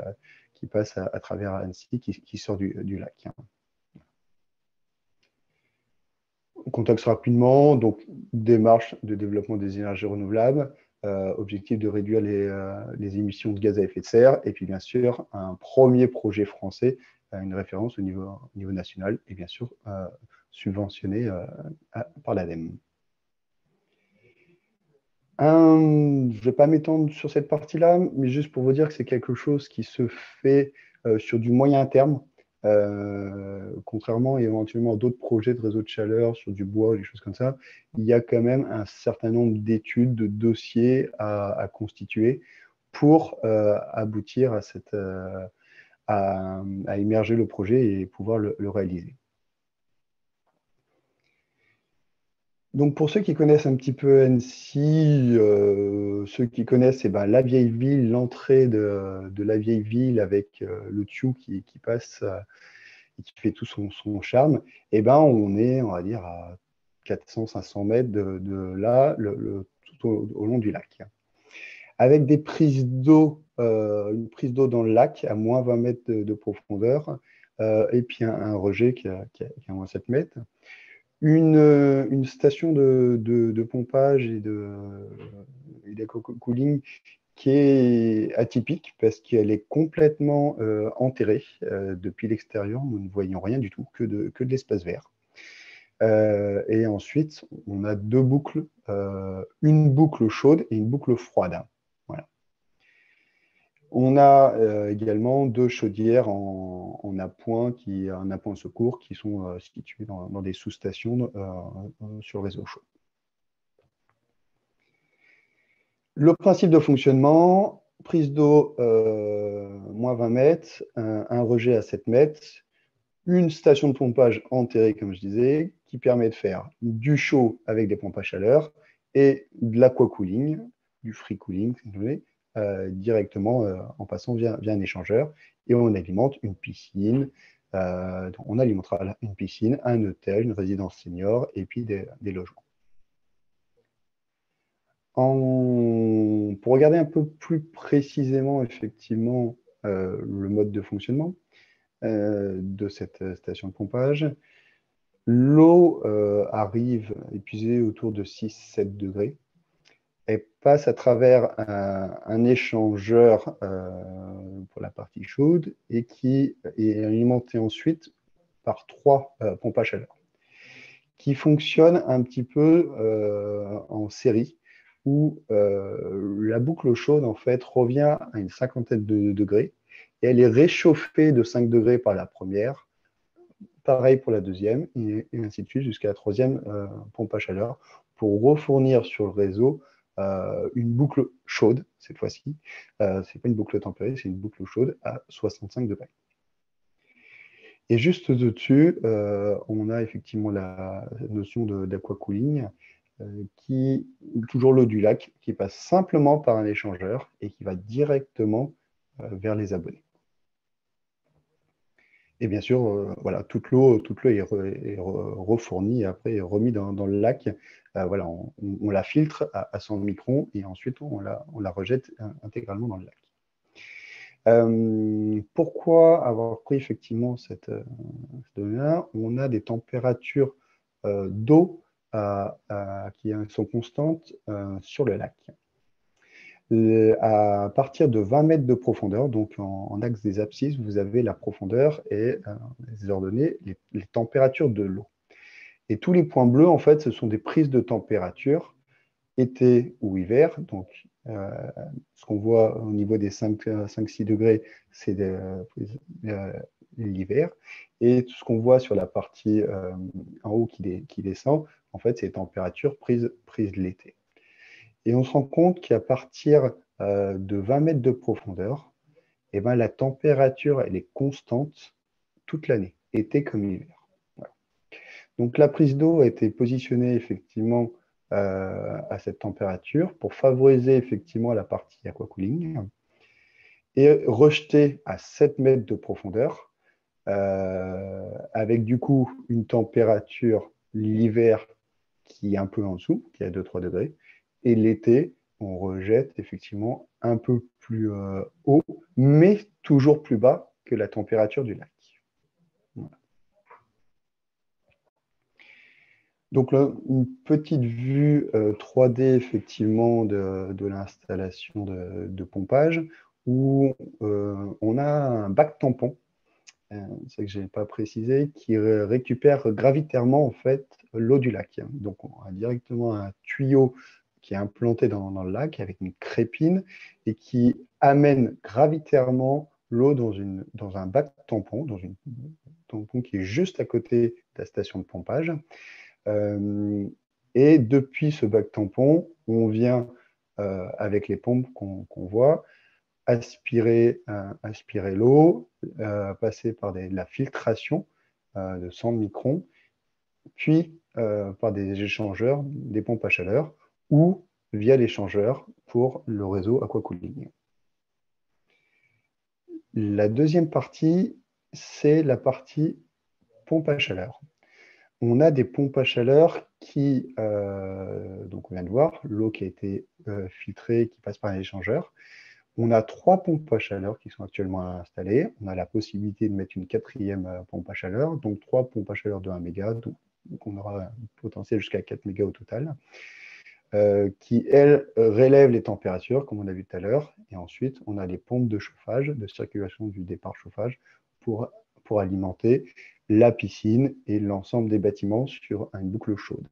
passe à travers Annecy, qui sort du lac. On contexte rapidement, donc démarche de développement des énergies renouvelables, objectif de réduire les émissions de gaz à effet de serre, et puis bien sûr un premier projet français, une référence au niveau national, et bien sûr subventionné par l'ADEME. Je ne vais pas m'étendre sur cette partie-là, mais juste pour vous dire que c'est quelque chose qui se fait sur du moyen terme, contrairement éventuellement à d'autres projets de réseau de chaleur sur du bois ou des choses comme ça. Il y a quand même un certain nombre d'études, de dossiers à constituer pour aboutir à émerger le projet et pouvoir le réaliser. Donc, pour ceux qui connaissent un petit peu Annecy, ceux qui connaissent la vieille ville, l'entrée de la vieille ville avec le Thiou qui passe et qui fait tout son charme, on est, on va dire, à 400-500 mètres de là, tout au long du lac. Avec des prises d'eau, une prise d'eau dans le lac à moins 20 mètres de profondeur, et puis un rejet qui a moins 7 mètres. Une station de pompage et d'aquacooling qui est atypique parce qu'elle est complètement enterrée depuis l'extérieur. Nous ne voyons rien du tout, que de l'espace vert. Et ensuite, on a deux boucles, une boucle chaude et une boucle froide. Voilà. On a également deux chaudières en appoint, un appoint secours, qui sont situées dans des sous-stations sur le réseau chaud. Le principe de fonctionnement, prise d'eau moins 20 mètres, un rejet à 7 mètres, une station de pompage enterrée, comme je disais, qui permet de faire du chaud avec des pompes à chaleur et de l'aquacooling, du free cooling, si vous voulez, directement en passant via un échangeur, et on alimente une piscine. On alimentera une piscine, un hôtel, une résidence senior et puis des logements. Pour regarder un peu plus précisément effectivement le mode de fonctionnement de cette station de pompage, l'eau arrive épuisée autour de 6-7 degrés. Elle passe à travers un échangeur pour la partie chaude et qui est alimenté ensuite par 3 pompes à chaleur qui fonctionnent un petit peu en série où la boucle chaude en fait revient à une cinquantaine de degrés et elle est réchauffée de 5 degrés par la première, pareil pour la deuxième et ainsi de suite jusqu'à la troisième pompe à chaleur pour refournir sur le réseau une boucle chaude, cette fois-ci. Ce n'est pas une boucle tempérée, c'est une boucle chaude à 65 degrés. Et juste au-dessus, on a effectivement la notion d'aquacooling, toujours l'eau du lac, qui passe simplement par un échangeur et qui va directement vers les abonnés. Et bien sûr, voilà, toute l'eau est refournie et après est remise dans le lac. Voilà, on la filtre à 100 microns et ensuite on la rejette intégralement dans le lac. Pourquoi avoir pris effectivement cette donnée-là? On a des températures d'eau qui sont constantes sur le lac. À partir de 20 mètres de profondeur, donc en axe des abscisses, vous avez la profondeur et les ordonnées, les températures de l'eau. Et tous les points bleus, en fait, ce sont des prises de température, été ou hiver, donc Ce qu'on voit au niveau des 5-6 degrés, c'est l'hiver. Et tout ce qu'on voit sur la partie en haut qui descend, en fait, c'est les températures prises l'été. Et on se rend compte qu'à partir de 20 mètres de profondeur, eh ben, la température elle est constante toute l'année, été comme hiver. Voilà. Donc la prise d'eau a été positionnée effectivement à cette température pour favoriser effectivement la partie aquacooling et rejetée à 7 mètres de profondeur avec du coup une température l'hiver qui est un peu en dessous, qui est à 2-3 degrés, et l'été, on rejette effectivement un peu plus haut, mais toujours plus bas que la température du lac. Voilà. Donc là, une petite vue 3D effectivement de l'installation de pompage où on a un bac tampon, c'est que je n'ai pas précisé, qui récupère gravitairement en fait l'eau du lac. Donc on a directement un tuyau qui est implanté dans le lac avec une crépine et qui amène gravitairement l'eau dans un bac tampon, dans une tampon qui est juste à côté de la station de pompage. Et depuis ce bac tampon, on vient avec les pompes qu'on voit aspirer l'eau, passer par la filtration de 100 microns, puis par des échangeurs, des pompes à chaleur, ou via l'échangeur pour le réseau aquacooling. La deuxième partie, c'est la partie pompe à chaleur. On a des pompes à chaleur qui, donc on vient de voir, l'eau qui a été filtrée, qui passe par un échangeur. On a 3 pompes à chaleur qui sont actuellement installées. On a la possibilité de mettre une 4e pompe à chaleur, donc 3 pompes à chaleur de 1 méga, donc on aura un potentiel jusqu'à 4 mégas au total, qui, elles, relèvent les températures, comme on a vu tout à l'heure. Et ensuite, on a les pompes de chauffage, de circulation du départ chauffage, pour alimenter la piscine et l'ensemble des bâtiments sur une boucle chaude.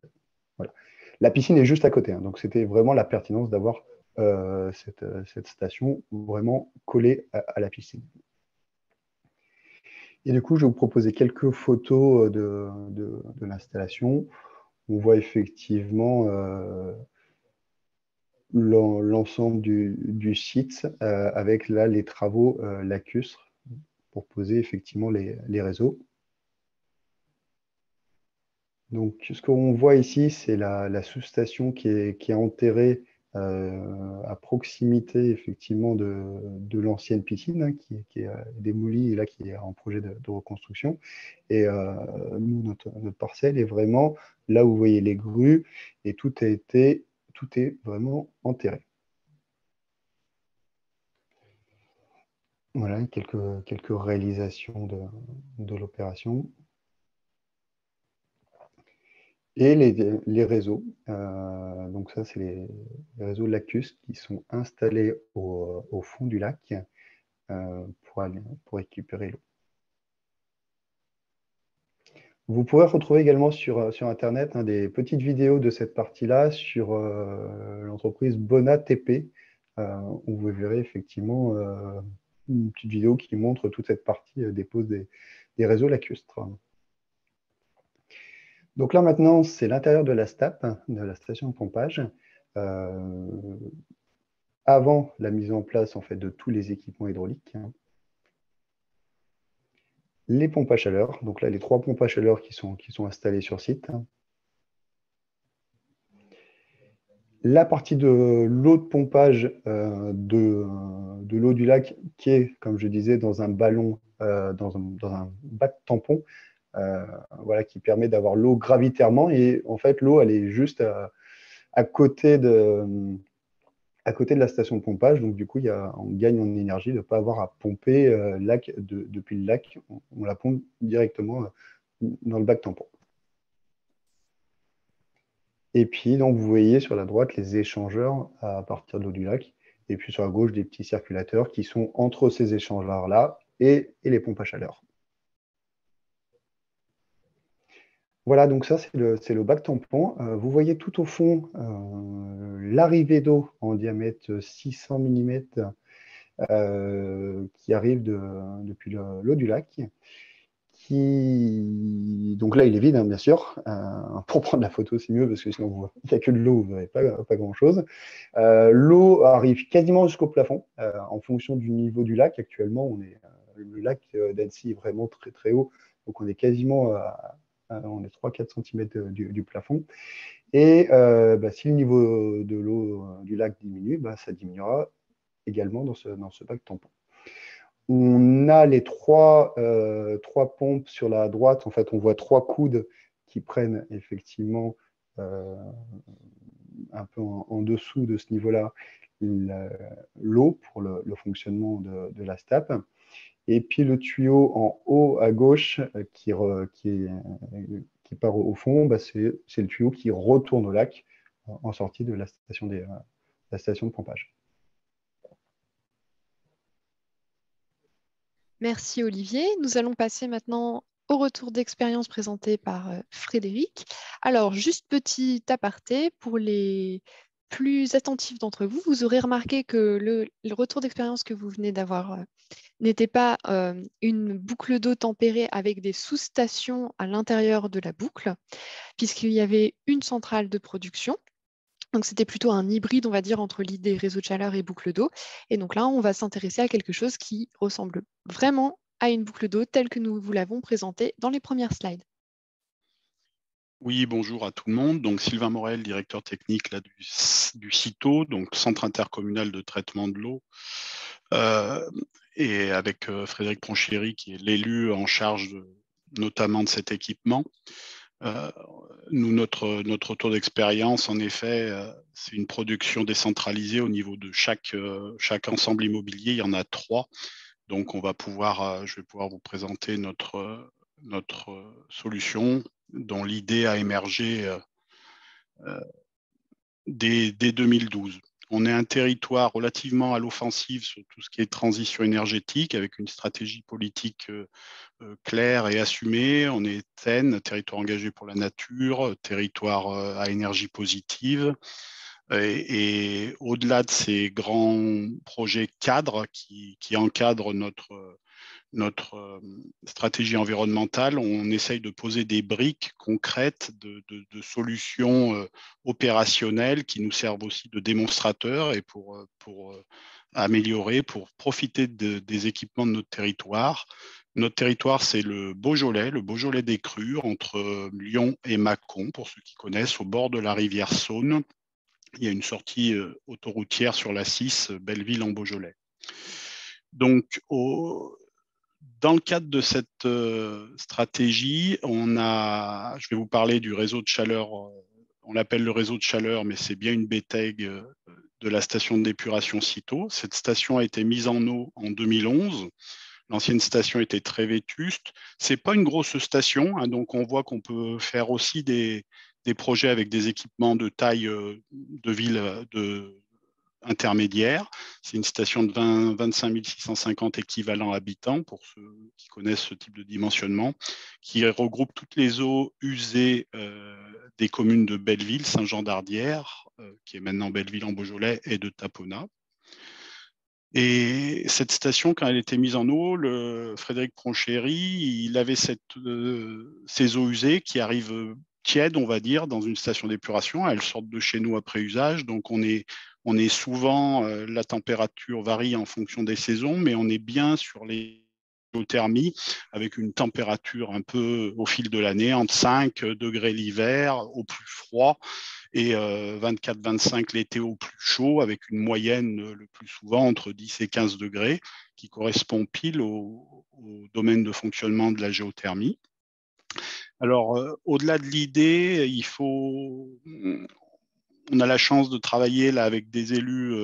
Voilà. La piscine est juste à côté, hein, donc c'était vraiment la pertinence d'avoir cette station vraiment collée à la piscine. Et du coup, je vais vous proposer quelques photos de l'installation. On voit effectivement l'ensemble du site avec là les travaux lacustres pour poser effectivement les réseaux. Donc, ce qu'on voit ici, c'est la sous-station qui est enterrée à proximité effectivement de l'ancienne piscine hein, qui est démolie et là qui est en projet de reconstruction. Et nous, notre parcelle est vraiment là où vous voyez les grues et tout est vraiment enterré. Voilà quelques réalisations de l'opération. Et les réseaux, donc ça c'est les réseaux lacustres qui sont installés au fond du lac pour récupérer l'eau. Vous pourrez retrouver également sur Internet hein, des petites vidéos de cette partie-là sur l'entreprise Bona TP, où vous verrez effectivement une petite vidéo qui montre toute cette partie des poses des réseaux lacustres. Donc là, maintenant, c'est l'intérieur de la STAP, de la station de pompage, avant la mise en place en fait, de tous les équipements hydrauliques. Les pompes à chaleur, donc là, les 3 pompes à chaleur qui sont installées sur site. La partie de l'eau de pompage de l'eau du lac qui est, comme je disais, dans un ballon, dans un bac tampon, voilà, qui permet d'avoir l'eau gravitairement et en fait l'eau elle est juste à côté de la station de pompage, donc du coup on gagne en énergie de ne pas avoir à pomper depuis le lac, on la pompe directement dans le bac tampon. Et puis donc vous voyez sur la droite les échangeurs à partir de l'eau du lac et puis sur la gauche des petits circulateurs qui sont entre ces échangeurs là et les pompes à chaleur. Voilà, donc ça, c'est le bac tampon. Vous voyez tout au fond l'arrivée d'eau en diamètre 600 mm qui arrive depuis l'eau du lac. Donc là, il est vide, hein, bien sûr. Pour prendre la photo, c'est mieux parce que sinon, il n'y a que de l'eau, vous n'avez pas grand-chose. L'eau arrive quasiment jusqu'au plafond en fonction du niveau du lac. Actuellement, le lac d'Annecy est vraiment très, très haut. Donc, on est quasiment on est 3-4 cm du plafond. Et si le niveau de l'eau du lac diminue, ça diminuera également dans ce bac tampon. On a les trois pompes sur la droite. En fait, on voit 3 coudes qui prennent effectivement un peu en dessous de ce niveau-là l'eau pour le fonctionnement de la STAP. Et puis le tuyau en haut à gauche qui part au fond, c'est le tuyau qui retourne au lac en sortie de la station de pompage. Merci Olivier. Nous allons passer maintenant au retour d'expérience présenté par Frédéric. Alors, juste petit aparté, pour les plus attentifs d'entre vous, vous aurez remarqué que le retour d'expérience que vous venez d'avoir n'était pas une boucle d'eau tempérée avec des sous-stations à l'intérieur de la boucle, puisqu'il y avait une centrale de production. Donc, c'était plutôt un hybride, on va dire, entre l'idée réseau de chaleur et boucle d'eau. Et donc là, on va s'intéresser à quelque chose qui ressemble vraiment à une boucle d'eau telle que nous vous l'avons présentée dans les premières slides. Oui, bonjour à tout le monde. Donc, Sylvain Morel, directeur technique là, du CITO, donc Centre intercommunal de traitement de l'eau. Et avec Frédéric Pronchéry, qui est l'élu en charge notamment de cet équipement. Nous, notre retour d'expérience, en effet, c'est une production décentralisée au niveau de chaque ensemble immobilier. Il y en a 3. Donc, je vais pouvoir vous présenter notre solution dont l'idée a émergé dès 2012. On est un territoire relativement à l'offensive sur tout ce qui est transition énergétique, avec une stratégie politique claire et assumée. On est TEN, territoire engagé pour la nature, territoire à énergie positive. Et au-delà de ces grands projets cadres qui encadrent notre stratégie environnementale, on essaye de poser des briques concrètes de solutions opérationnelles qui nous servent aussi de démonstrateurs et pour améliorer, pour profiter des équipements de notre territoire. Notre territoire, c'est le Beaujolais des crues, entre Lyon et Mâcon, pour ceux qui connaissent, au bord de la rivière Saône. Il y a une sortie autoroutière sur la 6, Belleville en Beaujolais. Donc, dans le cadre de cette stratégie, je vais vous parler du réseau de chaleur. On l'appelle le réseau de chaleur, mais c'est bien une BTEG de la station de d'épuration CITO. Cette station a été mise en eau en 2011. L'ancienne station était très vétuste. Ce n'est pas une grosse station, hein, donc on voit qu'on peut faire aussi des projets avec des équipements de taille de ville intermédiaire. C'est une station de 25 650 équivalents habitants, pour ceux qui connaissent ce type de dimensionnement, qui regroupe toutes les eaux usées des communes de Belleville, Saint-Jean-d'Ardière, qui est maintenant Belleville en Beaujolais, et de Taponat. Et cette station, quand elle était mise en eau, Frédéric Pronchéry, il avait ces eaux usées qui arrivent tièdes, on va dire, dans une station d'épuration. Elles sortent de chez nous après usage, donc on est souvent, la température varie en fonction des saisons, mais on est bien sur les géothermies avec une température un peu au fil de l'année, entre 5 degrés l'hiver au plus froid et 24-25 l'été au plus chaud, avec une moyenne le plus souvent entre 10 et 15 degrés, qui correspond pile au domaine de fonctionnement de la géothermie. Alors, au-delà de l'idée, on a la chance de travailler là avec des élus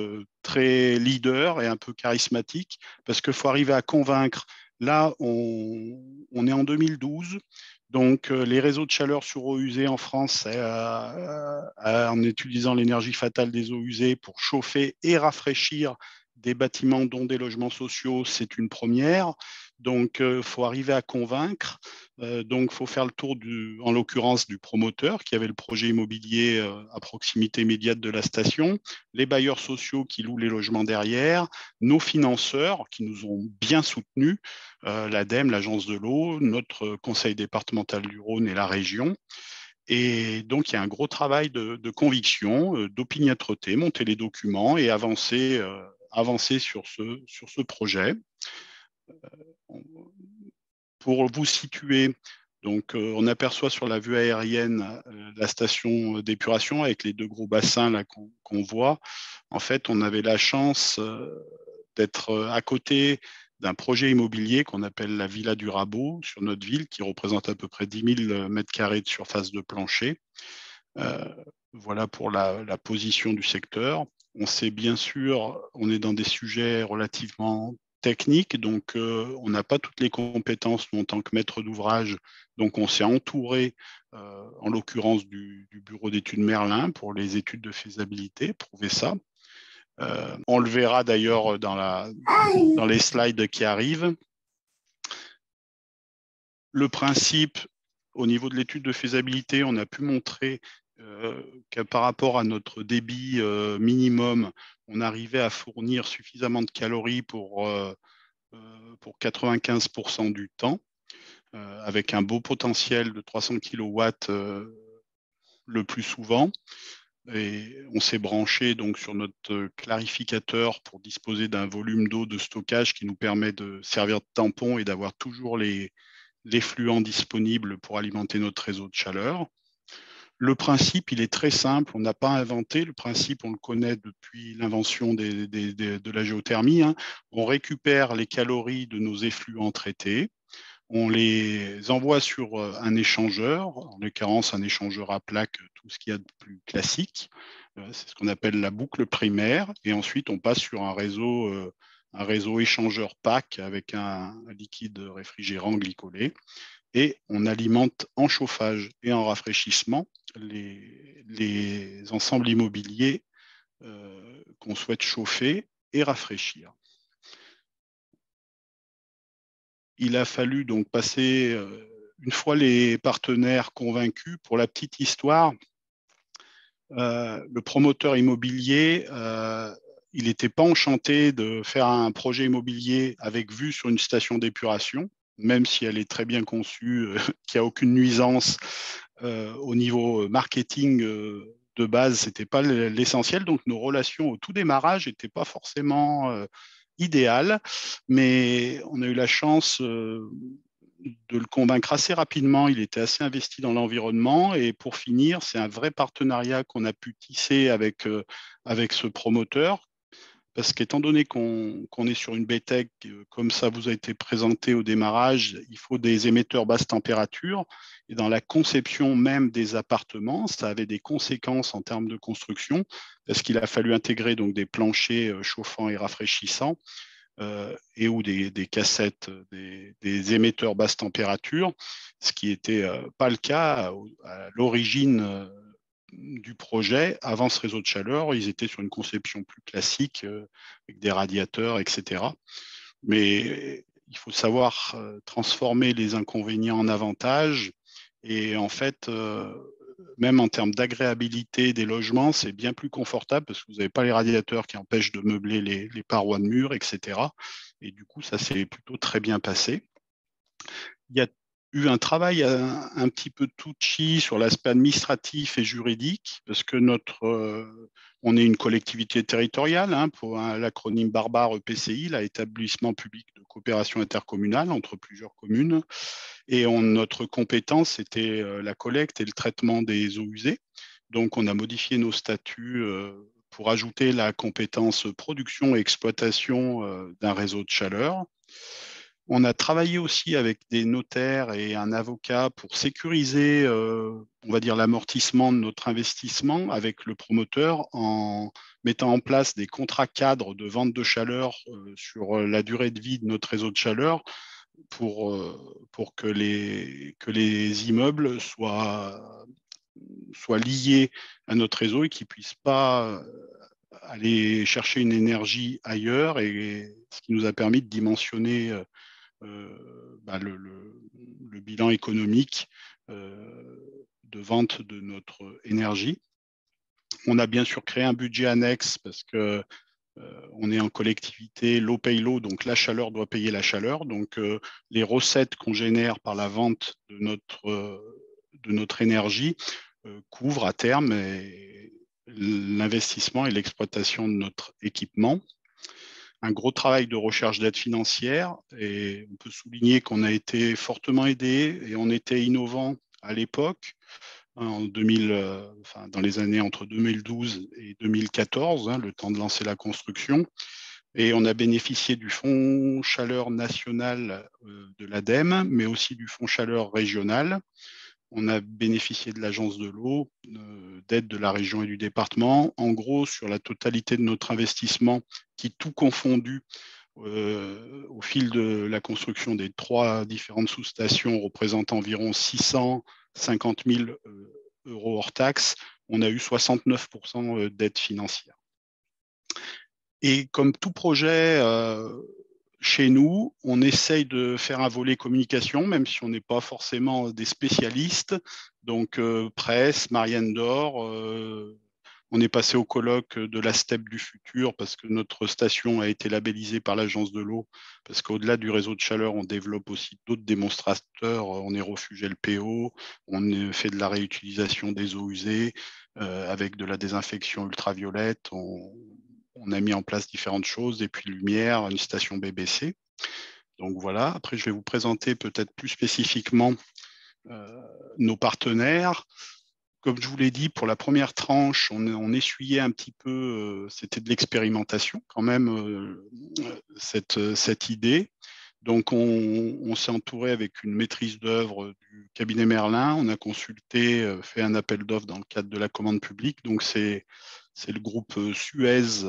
très leaders et un peu charismatiques, parce qu'il faut arriver à convaincre. Là, on est en 2012, donc les réseaux de chaleur sur eau usée en France, en utilisant l'énergie fatale des eaux usées pour chauffer et rafraîchir des bâtiments, dont des logements sociaux, c'est une première. Donc, il faut arriver à convaincre. Donc, il faut faire le tour, en l'occurrence, du promoteur qui avait le projet immobilier à proximité immédiate de la station, les bailleurs sociaux qui louent les logements derrière, nos financeurs qui nous ont bien soutenus, l'ADEME, l'Agence de l'eau, notre conseil départemental du Rhône et la région. Et donc, il y a un gros travail de conviction, d'opiniâtreté, monter les documents et avancer sur ce projet. Pour vous situer, donc, on aperçoit sur la vue aérienne la station d'épuration avec les deux gros bassins là qu'on voit. En fait, on avait la chance d'être à côté d'un projet immobilier qu'on appelle la Villa du Rabot sur notre ville, qui représente à peu près 10 000 mètres carrés de surface de plancher. Voilà pour la position du secteur. On sait bien sûr, on est dans des sujets relativement techniques, donc on n'a pas toutes les compétences nous, en tant que maître d'ouvrage. Donc on s'est entouré, en l'occurrence du bureau d'études Merlin pour les études de faisabilité, prouver ça. On le verra d'ailleurs dans les slides qui arrivent. Le principe, au niveau de l'étude de faisabilité, on a pu montrer que par rapport à notre débit minimum, on arrivait à fournir suffisamment de calories pour 95% du temps, avec un beau potentiel de 300 kW le plus souvent. Et on s'est branché donc sur notre clarificateur pour disposer d'un volume d'eau de stockage qui nous permet de servir de tampon et d'avoir toujours les fluents disponibles pour alimenter notre réseau de chaleur. Le principe, il est très simple. On n'a pas inventé. Le principe, on le connaît depuis l'invention de la géothermie. Hein. On récupère les calories de nos effluents traités. On les envoie sur un échangeur, en l'occurrence un échangeur à plaques, tout ce qu'il y a de plus classique. C'est ce qu'on appelle la boucle primaire. Et ensuite, on passe sur un réseau échangeur PAC avec un liquide réfrigérant glycolé. Et on alimente en chauffage et en rafraîchissement les ensembles immobiliers qu'on souhaite chauffer et rafraîchir. Il a fallu donc passer, une fois les partenaires convaincus, pour la petite histoire, le promoteur immobilier, il n'était pas enchanté de faire un projet immobilier avec vue sur une station d'épuration, même si elle est très bien conçue, qu'il n'y a aucune nuisance au niveau marketing de base, ce n'était pas l'essentiel. Donc nos relations au tout démarrage n'étaient pas forcément idéales, mais on a eu la chance de le convaincre assez rapidement. Il était assez investi dans l'environnement. Et pour finir, c'est un vrai partenariat qu'on a pu tisser avec ce promoteur. Parce qu'étant donné qu'on est sur une BTEC, comme ça vous a été présenté au démarrage, il faut des émetteurs basse température. Et dans la conception même des appartements, ça avait des conséquences en termes de construction, parce qu'il a fallu intégrer donc des planchers chauffants et rafraîchissants, et ou des cassettes, des émetteurs basse température, ce qui n'était pas le cas à l'origine du projet. Avant ce réseau de chaleur, ils étaient sur une conception plus classique, avec des radiateurs, etc. Mais il faut savoir transformer les inconvénients en avantages. Et en fait, même en termes d'agréabilité des logements, c'est bien plus confortable parce que vous n'avez pas les radiateurs qui empêchent de meubler les parois de mur, etc. Et du coup, ça s'est plutôt très bien passé. Il y a eu un travail un petit peu touchy sur l'aspect administratif et juridique, parce que on est une collectivité territoriale, hein, pour l'acronyme barbare EPCI, l'établissement public de coopération intercommunale entre plusieurs communes. Et notre compétence, c'était la collecte et le traitement des eaux usées. Donc, on a modifié nos statuts pour ajouter la compétence production et exploitation d'un réseau de chaleur. On a travaillé aussi avec des notaires et un avocat pour sécuriser, on va dire, l'amortissement de notre investissement avec le promoteur en mettant en place des contrats cadres de vente de chaleur sur la durée de vie de notre réseau de chaleur pour que les immeubles soient liés à notre réseau et qu'ils ne puissent pas aller chercher une énergie ailleurs, et ce qui nous a permis de dimensionner le bilan économique de vente de notre énergie. On a bien sûr créé un budget annexe parce que on est en collectivité, l'eau paye l'eau, donc la chaleur doit payer la chaleur. Donc les recettes qu'on génère par la vente de notre énergie couvrent à terme l'investissement et l'exploitation de notre équipement. Un gros travail de recherche d'aide financière, et on peut souligner qu'on a été fortement aidé et on était innovant à l'époque, en 2000, dans les années entre 2012 et 2014, le temps de lancer la construction. Et on a bénéficié du Fonds Chaleur National de l'ADEME, mais aussi du Fonds Chaleur Régional. On a bénéficié de l'Agence de l'eau, d'aide de la région et du département. En gros, sur la totalité de notre investissement, qui tout confondu, au fil de la construction des 3 différentes sous-stations, représente environ 650 000 euros hors taxes, on a eu 69% d'aide financière. Et comme tout projet chez nous, on essaye de faire un volet communication, même si on n'est pas forcément des spécialistes. Donc, presse, Marianne d'Or, on est passé au colloque de la STEP du futur parce que notre station a été labellisée par l'Agence de l'eau, parce qu'au-delà du réseau de chaleur, on développe aussi d'autres démonstrateurs. On est refuge LPO, on fait de la réutilisation des eaux usées avec de la désinfection ultraviolette. On a mis en place différentes choses, et puis lumière, une station BBC. Donc voilà, après je vais vous présenter peut-être plus spécifiquement nos partenaires. Comme je vous l'ai dit, pour la première tranche, on essuyait un petit peu, c'était de l'expérimentation quand même, cette idée. Donc on s'est entouré avec une maîtrise d'œuvre du cabinet Merlin. On a consulté, fait un appel d'offres dans le cadre de la commande publique. Donc c'est le groupe Suez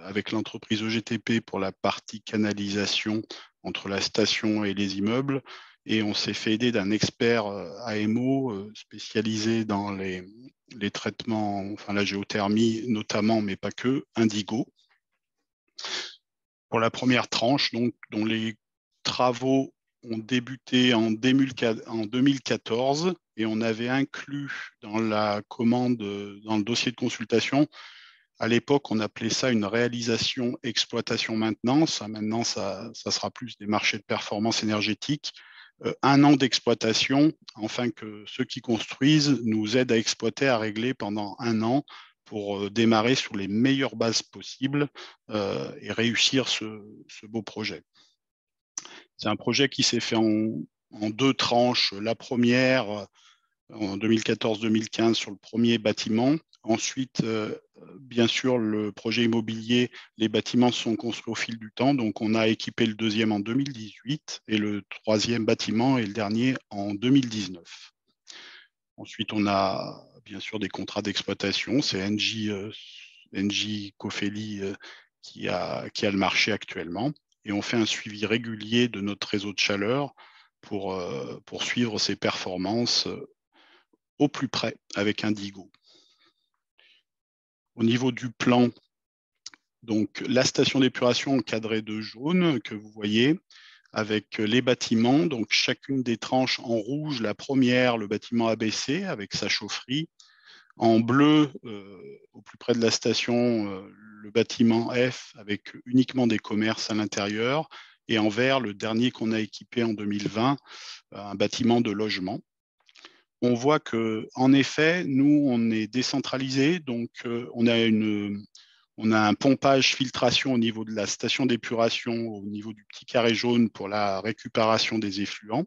avec l'entreprise EGTP pour la partie canalisation entre la station et les immeubles. Et on s'est fait aider d'un expert AMO spécialisé dans les traitements, enfin la géothermie notamment, mais pas que, Indigo. Pour la première tranche, donc, dont les travaux ont débuté en 2014, et on avait inclus dans la commande, dans le dossier de consultation, à l'époque, on appelait ça une réalisation exploitation-maintenance. Maintenant, ça sera plus des marchés de performance énergétique. 1 an d'exploitation, afin que ceux qui construisent nous aident à exploiter, à régler pendant 1 an pour démarrer sur les meilleures bases possibles et réussir ce beau projet. C'est un projet qui s'est fait en 2 tranches. La première, en 2014-2015, sur le premier bâtiment. Ensuite, bien sûr, le projet immobilier, les bâtiments sont construits au fil du temps. Donc, on a équipé le deuxième en 2018 et le troisième bâtiment et le dernier en 2019. Ensuite, on a bien sûr des contrats d'exploitation. C'est Engie Cofeli qui a le marché actuellement. Et on fait un suivi régulier de notre réseau de chaleur pour suivre ses performances au plus près avec Indigo. Au niveau du plan, donc la station d'épuration encadrée de jaune que vous voyez, avec les bâtiments, donc chacune des tranches en rouge, la première, le bâtiment ABC avec sa chaufferie. En bleu, au plus près de la station, le bâtiment F avec uniquement des commerces à l'intérieur. Et en vert, le dernier qu'on a équipé en 2020, un bâtiment de logement. On voit qu'en effet, nous, on est décentralisé, donc on a un pompage filtration au niveau de la station d'épuration, au niveau du petit carré jaune pour la récupération des effluents.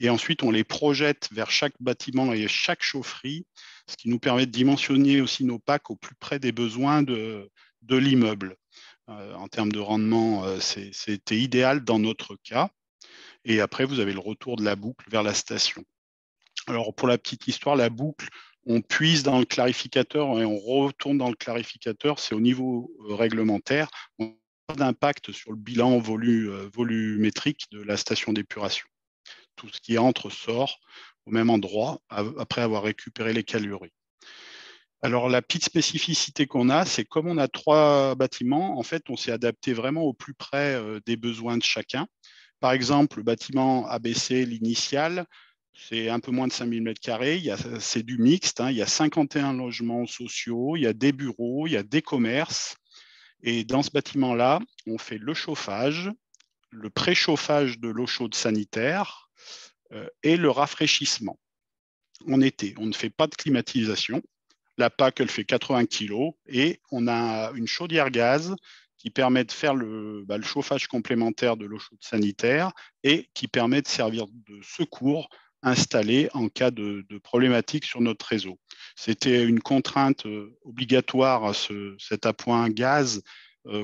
Et ensuite, on les projette vers chaque bâtiment et chaque chaufferie, ce qui nous permet de dimensionner aussi nos packs au plus près des besoins de l'immeuble. En termes de rendement, c'était idéal dans notre cas. Et après, vous avez le retour de la boucle vers la station. Alors, pour la petite histoire, la boucle, on puise dans le clarificateur et on retourne dans le clarificateur. C'est au niveau réglementaire. On n'a pas d'impact sur le bilan volumétrique de la station d'épuration. Tout ce qui entre sort au même endroit après avoir récupéré les calories. Alors, la petite spécificité qu'on a, c'est comme on a 3 bâtiments, en fait, on s'est adapté vraiment au plus près des besoins de chacun. par exemple, le bâtiment ABC, l'initial, c'est un peu moins de 5000 m². C'est du mixte. Il y a 51 logements sociaux, il y a des bureaux, il y a des commerces. Et dans ce bâtiment-là, on fait le chauffage, le préchauffage de l'eau chaude sanitaire et le rafraîchissement en été. On ne fait pas de climatisation. La PAC, elle fait 80 kg et on a une chaudière gaz qui permet de faire le chauffage complémentaire de l'eau chaude sanitaire et qui permet de servir de secours installé en cas de problématique sur notre réseau. C'était une contrainte obligatoire à cet appoint gaz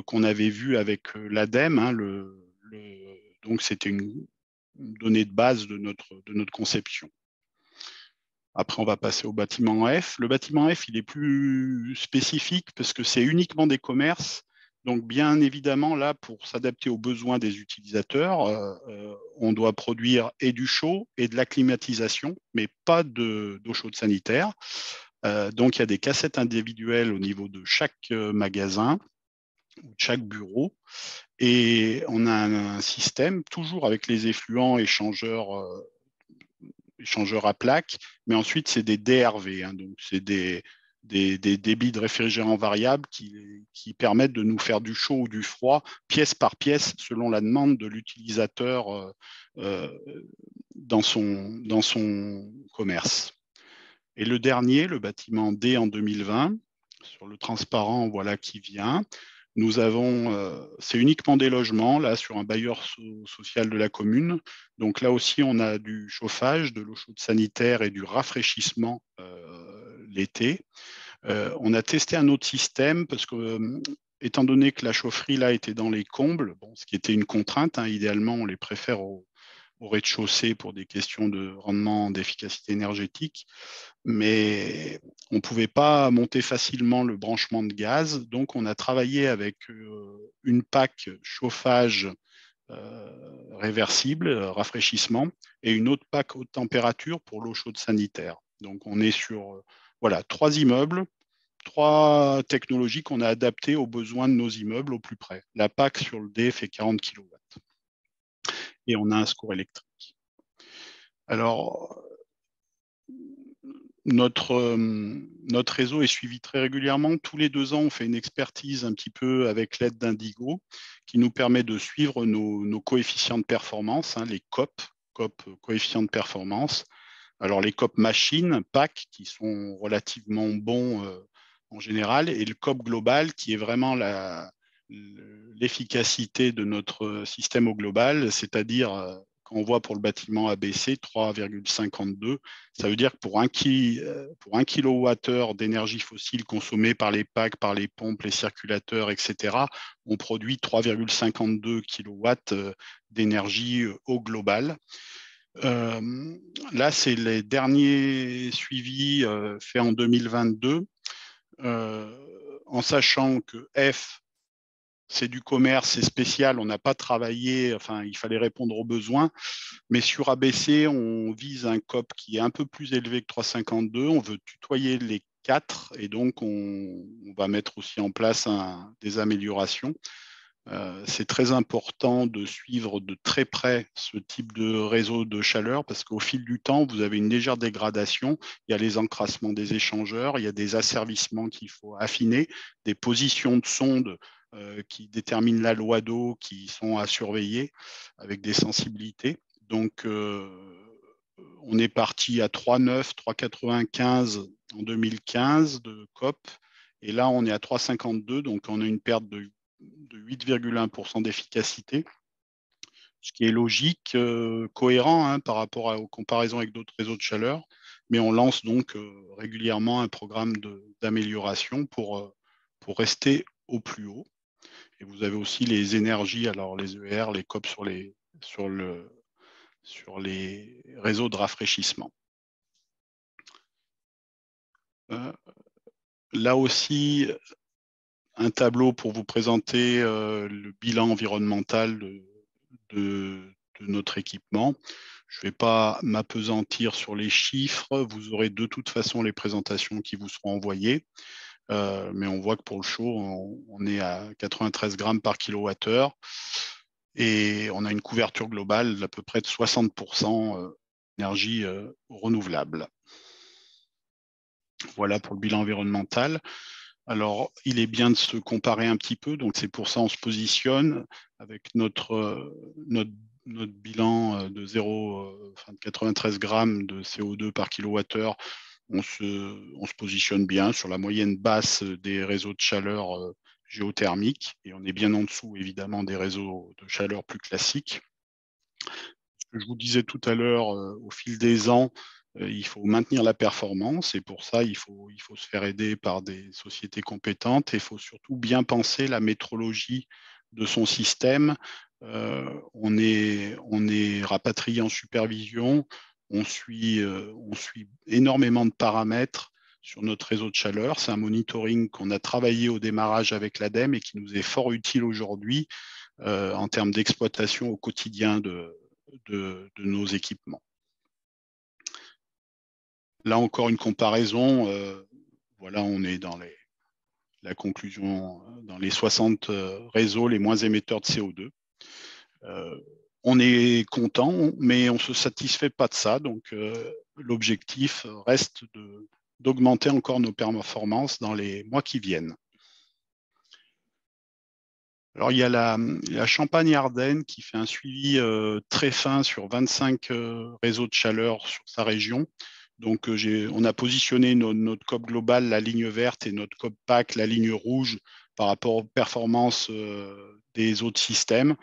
qu'on avait vu avec l'ADEME. Donc, c'était une donnée de base de notre conception. Après, on va passer au bâtiment F. Le bâtiment F, il est plus spécifique parce que c'est uniquement des commerces. Donc, bien évidemment, là, pour s'adapter aux besoins des utilisateurs, on doit produire et du chaud et de la climatisation, mais pas d'eau chaude sanitaire. Donc, il y a des cassettes individuelles au niveau de chaque magasin ou de chaque bureau. Et on a un système, toujours avec les effluents échangeurs à plaques, mais ensuite, c'est des DRV. Donc, c'est des débits de réfrigérants variables qui permettent de nous faire du chaud ou du froid, pièce par pièce, selon la demande de l'utilisateur dans son commerce. Et le dernier, le bâtiment D en 2020, sur le transparent, voilà qui vient. Nous avons, c'est uniquement des logements, là, sur un bailleur social de la commune. Donc là aussi, on a du chauffage, de l'eau chaude sanitaire et du rafraîchissement l'été. On a testé un autre système parce que, étant donné que la chaufferie, là, était dans les combles, ce qui était une contrainte, idéalement, on les préfère au rez-de-chaussée pour des questions de rendement, d'efficacité énergétique. Mais on ne pouvait pas monter facilement le branchement de gaz. Donc, on a travaillé avec une PAC chauffage réversible, rafraîchissement, et une autre PAC haute température pour l'eau chaude sanitaire. Donc, on est sur 3 immeubles, 3 technologies qu'on a adaptées aux besoins de nos immeubles au plus près. La PAC sur le D fait 40 kW. Et on a un secours électrique. Alors, notre réseau est suivi très régulièrement. Tous les 2 ans, on fait une expertise un petit peu avec l'aide d'Indigo qui nous permet de suivre nos coefficients de performance, les COP, coefficients de performance. Alors, les COP machines, PAC, qui sont relativement bons en général, et le COP global, qui est vraiment l'efficacité de notre système au global, c'est-à-dire quand on voit pour le bâtiment ABC 3,52, ça veut dire que pour 1 kWh d'énergie fossile consommée par les PAC, par les pompes, les circulateurs, etc., on produit 3,52 kW d'énergie au global. Là, c'est les derniers suivis faits en 2022, en sachant que F, c'est du commerce, c'est spécial, on n'a pas travaillé, il fallait répondre aux besoins. Mais sur ABC, on vise un COP qui est un peu plus élevé que 3,52. On veut tutoyer les 4 et donc on va mettre aussi en place des améliorations. C'est très important de suivre de très près ce type de réseau de chaleur parce qu'au fil du temps, vous avez une légère dégradation. Il y a les encrassements des échangeurs, il y a des asservissements qu'il faut affiner, des positions de sondes qui déterminent la loi d'eau qui sont à surveiller avec des sensibilités. Donc, on est parti à 3,9, 3,95 en 2015 de COP. Et là, on est à 3,52. Donc, on a une perte de 8,1% d'efficacité, ce qui est logique, cohérent par rapport aux comparaisons avec d'autres réseaux de chaleur. Mais on lance donc régulièrement un programme d'amélioration pour rester au plus haut. Et vous avez aussi les énergies, alors les ER, les COP sur les réseaux de rafraîchissement. Là aussi, un tableau pour vous présenter le bilan environnemental de notre équipement. Je ne vais pas m'appesantir sur les chiffres. Vous aurez de toute façon les présentations qui vous seront envoyées. Mais on voit que pour le chaud, on est à 93 grammes par kilowattheure. Et on a une couverture globale d'à peu près de 60% d'énergie renouvelable. Voilà pour le bilan environnemental. Alors, il est bien de se comparer un petit peu, donc c'est pour ça qu'on se positionne avec notre bilan de 93 grammes de CO2 par kilowattheure. On se positionne bien sur la moyenne basse des réseaux de chaleur géothermiques, et on est bien en dessous, évidemment, des réseaux de chaleur plus classiques. Ce que je vous disais tout à l'heure, au fil des ans, il faut maintenir la performance, et pour ça, il faut se faire aider par des sociétés compétentes, et il faut surtout bien penser la métrologie de son système. On est rapatrié en supervision, on suit énormément de paramètres sur notre réseau de chaleur. C'est un monitoring qu'on a travaillé au démarrage avec l'ADEME et qui nous est fort utile aujourd'hui en termes d'exploitation au quotidien de nos équipements. Là encore, une comparaison. Voilà, on est dans la conclusion, dans les 60 réseaux les moins émetteurs de CO2. On est content, mais on ne se satisfait pas de ça. Donc, l'objectif reste d'augmenter encore nos performances dans les mois qui viennent. Alors, il y a la Champagne-Ardenne qui fait un suivi très fin sur 25 réseaux de chaleur sur sa région. Donc, on a positionné notre COP globale, la ligne verte, et notre COP PAC, la ligne rouge, par rapport aux performances des autres systèmes.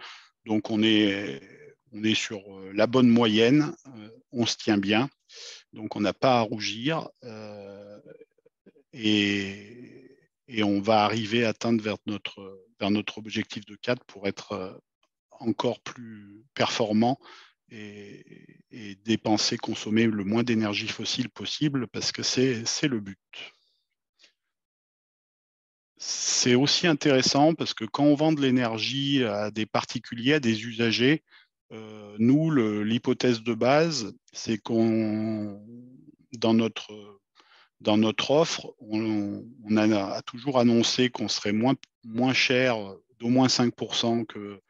Donc, on est sur la bonne moyenne, on se tient bien. Donc, on n'a pas à rougir. Et on va arriver à atteindre vers notre objectif de 4 pour être encore plus performant et dépenser, consommer le moins d'énergie fossile possible, parce que c'est le but. C'est aussi intéressant parce que quand on vend de l'énergie à des particuliers, à des usagers, nous, l'hypothèse de base, c'est qu'on, dans notre offre, on a toujours annoncé qu'on serait moins cher d'au moins 5% que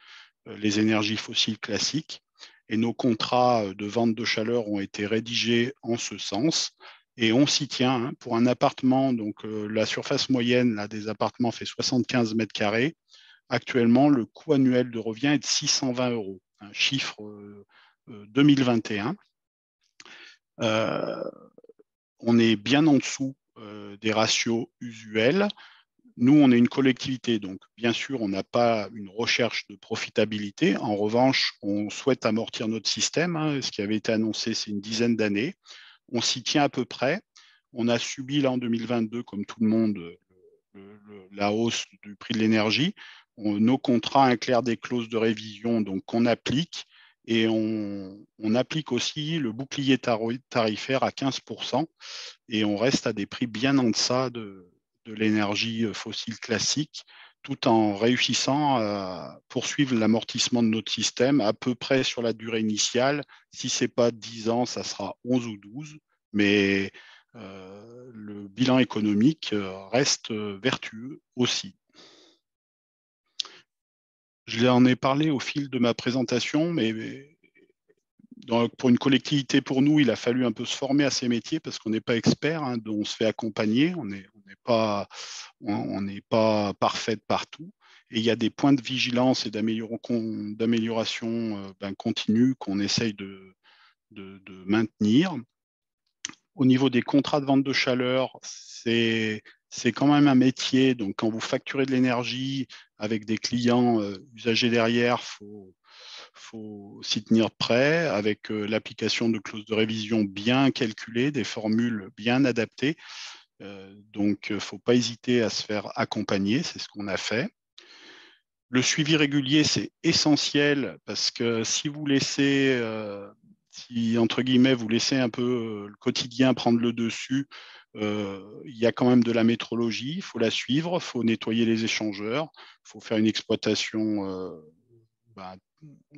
les énergies fossiles classiques. Et nos contrats de vente de chaleur ont été rédigés en ce sens. Et on s'y tient. Pour un appartement, donc la surface moyenne là, des appartements fait 75 mètres carrés. Actuellement, le coût annuel de revient est de 620 €, un chiffre 2021. On est bien en dessous des ratios usuels. Nous, on est une collectivité, donc bien sûr, on n'a pas une recherche de profitabilité. En revanche, on souhaite amortir notre système. Ce qui avait été annoncé, c'est une dizaine d'années. On s'y tient à peu près. On a subi là en 2022, comme tout le monde, la hausse du prix de l'énergie. Nos contrats incluent des clauses de révision donc qu'on applique. Et on applique aussi le bouclier tarifaire à 15%, et on reste à des prix bien en deçà de l'énergie fossile classique, tout en réussissant à poursuivre l'amortissement de notre système à peu près sur la durée initiale. Si ce n'est pas 10 ans, ça sera 11 ou 12, mais le bilan économique reste vertueux aussi. Je l'en ai parlé au fil de ma présentation, mais pour une collectivité, pour nous, il a fallu un peu se former à ces métiers parce qu'on n'est pas expert, on se fait accompagner, on n'est pas parfait partout. Et il y a des points de vigilance et d'amélioration continue qu'on essaye de maintenir. Au niveau des contrats de vente de chaleur, c'est quand même un métier. Donc, quand vous facturez de l'énergie avec des clients usagers derrière, faut s'y tenir prêt avec l'application de clauses de révision bien calculées, des formules bien adaptées. Donc, il ne faut pas hésiter à se faire accompagner, c'est ce qu'on a fait. Le suivi régulier, c'est essentiel parce que si vous laissez, entre guillemets, vous laissez un peu le quotidien prendre le dessus, il y a quand même de la métrologie, il faut la suivre, il faut nettoyer les échangeurs, il faut faire une exploitation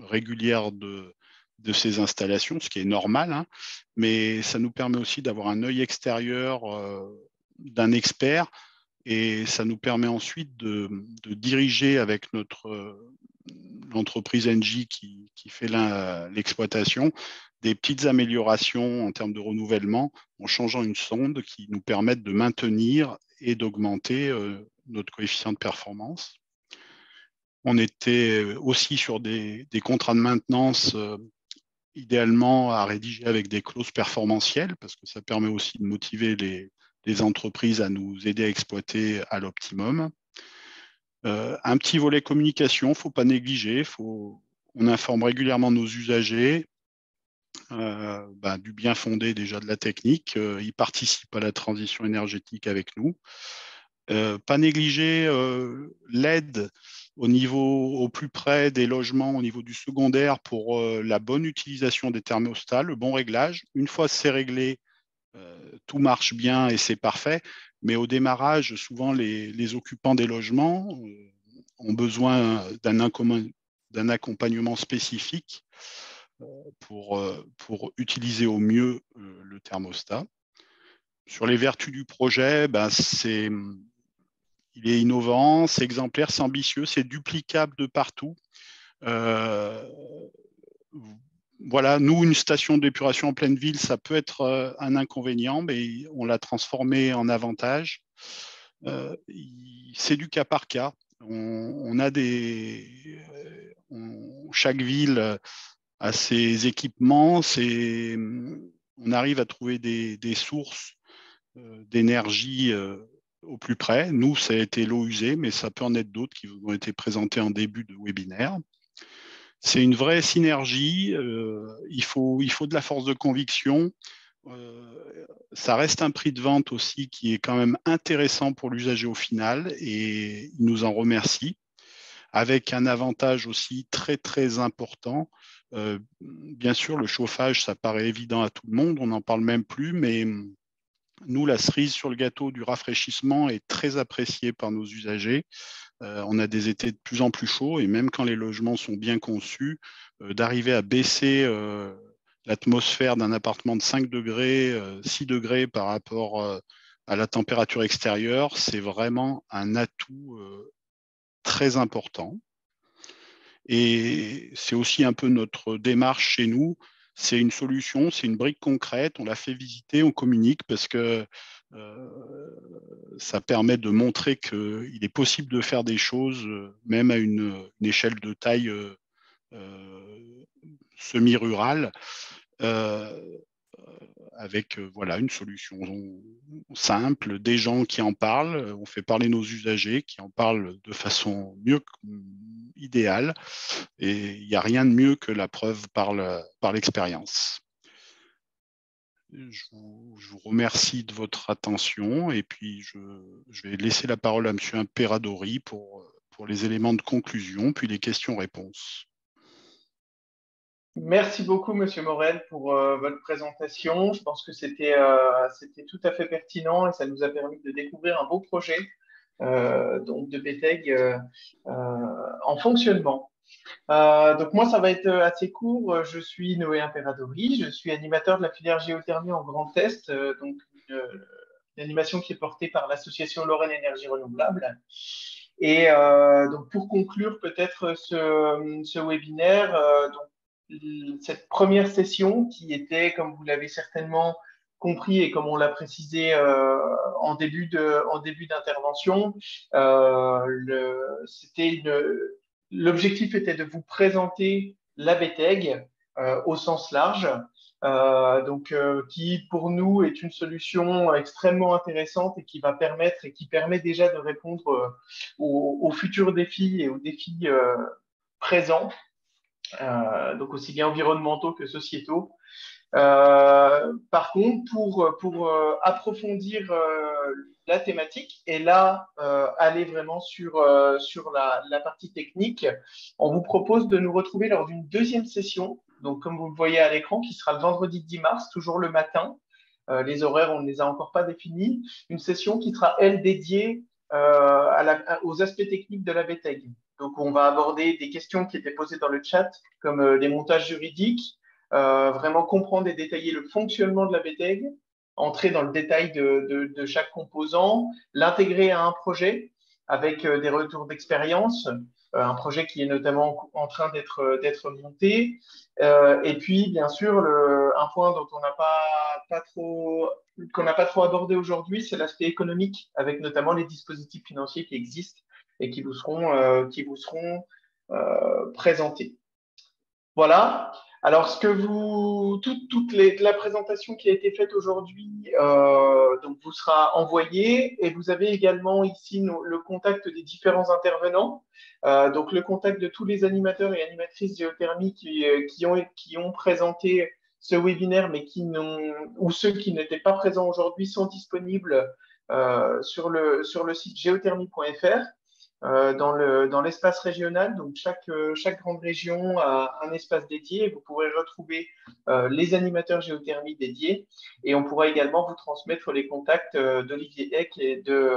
régulière de ces installations, ce qui est normal, mais ça nous permet aussi d'avoir un œil extérieur d'un expert, et ça nous permet ensuite de diriger avec l'entreprise Engie qui fait l'exploitation, des petites améliorations en termes de renouvellement en changeant une sonde qui nous permettent de maintenir et d'augmenter notre coefficient de performance. On était aussi sur des contrats de maintenance idéalement à rédiger avec des clauses performantielles parce que ça permet aussi de motiver les entreprises à nous aider à exploiter à l'optimum. Un petit volet communication, il ne faut pas négliger. On informe régulièrement nos usagers du bien fondé déjà de la technique. Ils participent à la transition énergétique avec nous. Pas négliger l'aide au plus près des logements, au niveau du secondaire, pour la bonne utilisation des thermostats, le bon réglage. Une fois c'est réglé, tout marche bien et c'est parfait. Mais au démarrage, souvent, les occupants des logements ont besoin d'un accompagnement spécifique pour utiliser au mieux le thermostat. Sur les vertus du projet, il est innovant, c'est exemplaire, c'est ambitieux, c'est duplicable de partout. Voilà, nous, une station d'épuration en pleine ville, ça peut être un inconvénient, mais on l'a transformé en avantage. C'est du cas par cas. Chaque ville a ses équipements, on arrive à trouver des sources d'énergie au plus près. Nous, ça a été l'eau usée, mais ça peut en être d'autres qui ont été présentées en début de webinaire. C'est une vraie synergie. Il faut de la force de conviction. Ça reste un prix de vente aussi qui est quand même intéressant pour l'usager au final et il nous en remercie. Avec un avantage aussi très, très important. Bien sûr, le chauffage, ça paraît évident à tout le monde, on n'en parle même plus, mais nous, la cerise sur le gâteau du rafraîchissement est très appréciée par nos usagers. On a des étés de plus en plus chauds et même quand les logements sont bien conçus, d'arriver à baisser l'atmosphère d'un appartement de 5 degrés, 6 degrés par rapport à la température extérieure, c'est vraiment un atout très important. Et c'est aussi un peu notre démarche chez nous. C'est une solution, c'est une brique concrète, on la fait visiter, on communique parce que ça permet de montrer qu'il est possible de faire des choses, même à une échelle de taille semi-rurale, avec voilà, une solution simple, des gens qui en parlent, on fait parler nos usagers, qui en parlent de façon idéale, et il n'y a rien de mieux que la preuve par l'expérience. Je vous remercie de votre attention et puis je vais laisser la parole à M. Imperadori pour les éléments de conclusion, puis les questions-réponses. Merci beaucoup, Monsieur Morel, pour votre présentation. Je pense que c'était tout à fait pertinent et ça nous a permis de découvrir un beau projet donc de BTEG en fonctionnement. Donc moi, ça va être assez court. Je suis Noé Imperadori, je suis animateur de la filière géothermie en Grand Est, donc une animation qui est portée par l'association Lorraine Énergie Renouvelable. Et donc pour conclure peut-être ce webinaire, cette première session qui était, comme vous l'avez certainement compris et comme on l'a précisé en début d'intervention, l'objectif était de vous présenter la BTEG au sens large, qui pour nous est une solution extrêmement intéressante et qui permet déjà de répondre aux futurs défis et aux défis présents. Donc aussi bien environnementaux que sociétaux. Par contre, pour approfondir la thématique et là aller vraiment sur la partie technique, on vous propose de nous retrouver lors d'une deuxième session, donc comme vous le voyez à l'écran, qui sera le vendredi 10 mars, toujours le matin. Les horaires, on ne les a encore pas définis. Une session qui sera, elle, dédiée aux aspects techniques de la BTEG. Donc, on va aborder des questions qui étaient posées dans le chat, comme les montages juridiques, vraiment comprendre et détailler le fonctionnement de la BTEG, entrer dans le détail de chaque composant, l'intégrer à un projet avec des retours d'expérience, un projet qui est notamment en train d'être monté. Et puis, bien sûr, un point dont on n'a qu'on n'a pas trop abordé aujourd'hui, c'est l'aspect économique, avec notamment les dispositifs financiers qui existent et qui vous seront présentés. Voilà. Alors, la présentation qui a été faite aujourd'hui donc vous sera envoyée, et vous avez également ici le contact des différents intervenants, donc le contact de tous les animateurs et animatrices géothermie qui ont présenté ce webinaire, mais ou ceux qui n'étaient pas présents aujourd'hui sont disponibles sur le site géothermie.fr. Dans l'espace régional. Donc, chaque grande région a un espace dédié, et vous pourrez retrouver les animateurs géothermie dédiés. Et on pourra également vous transmettre les contacts d'Olivier Eck et de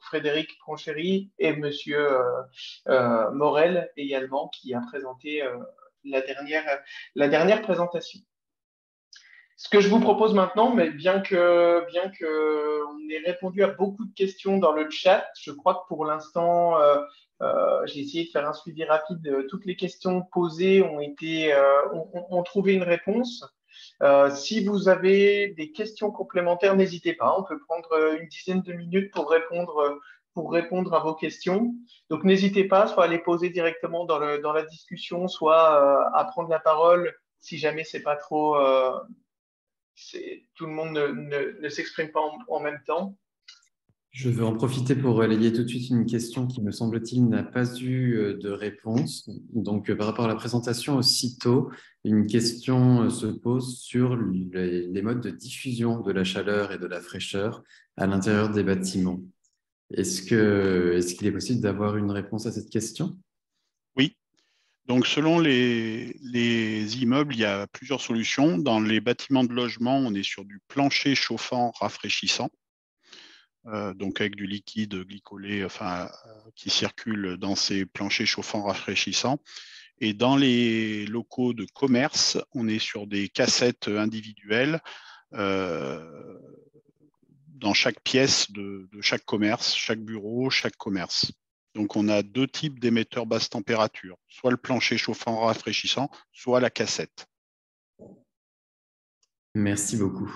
Frédéric Pronchéry et Monsieur Morel également, qui a présenté la dernière présentation. Ce que je vous propose maintenant, mais bien que on ait répondu à beaucoup de questions dans le chat, je crois que pour l'instant, j'ai essayé de faire un suivi rapide. Toutes les questions posées ont trouvé une réponse. Si vous avez des questions complémentaires, n'hésitez pas. On peut prendre une dizaine de minutes pour répondre à vos questions. Donc, n'hésitez pas soit à les poser directement dans la discussion, soit à prendre la parole si jamais c'est pas trop... tout le monde ne s'exprime pas en même temps. Je veux en profiter pour relayer tout de suite une question qui, me semble-t-il, n'a pas eu de réponse. Donc, par rapport à la présentation aussitôt, une question se pose sur les modes de diffusion de la chaleur et de la fraîcheur à l'intérieur des bâtiments. Est-ce qu'il est possible d'avoir une réponse à cette question? Oui. Donc, selon les immeubles, il y a plusieurs solutions. Dans les bâtiments de logement, on est sur du plancher chauffant rafraîchissant, donc avec du liquide glycolé qui circule dans ces planchers chauffants rafraîchissants. Et dans les locaux de commerce, on est sur des cassettes individuelles dans chaque pièce de chaque commerce, chaque bureau, chaque commerce. Donc, on a deux types d'émetteurs basse température, soit le plancher chauffant rafraîchissant, soit la cassette. Merci beaucoup.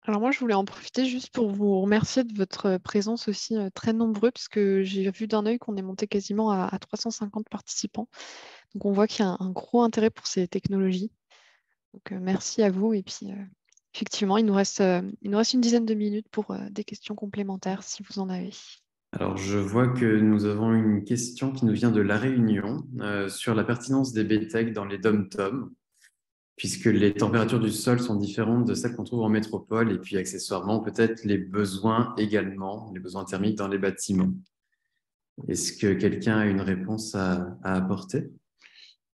Alors moi, je voulais en profiter juste pour vous remercier de votre présence aussi très nombreux, parce que j'ai vu d'un œil qu'on est monté quasiment à 350 participants. Donc, on voit qu'il y a un gros intérêt pour ces technologies. Donc, merci à vous. Et puis, effectivement, il nous reste une dizaine de minutes pour des questions complémentaires, si vous en avez. Alors, je vois que nous avons une question qui nous vient de La Réunion sur la pertinence des BTEG dans les dom-toms, puisque les températures du sol sont différentes de celles qu'on trouve en métropole, et puis accessoirement, peut-être les besoins également, les besoins thermiques dans les bâtiments. Est-ce que quelqu'un a une réponse à apporter?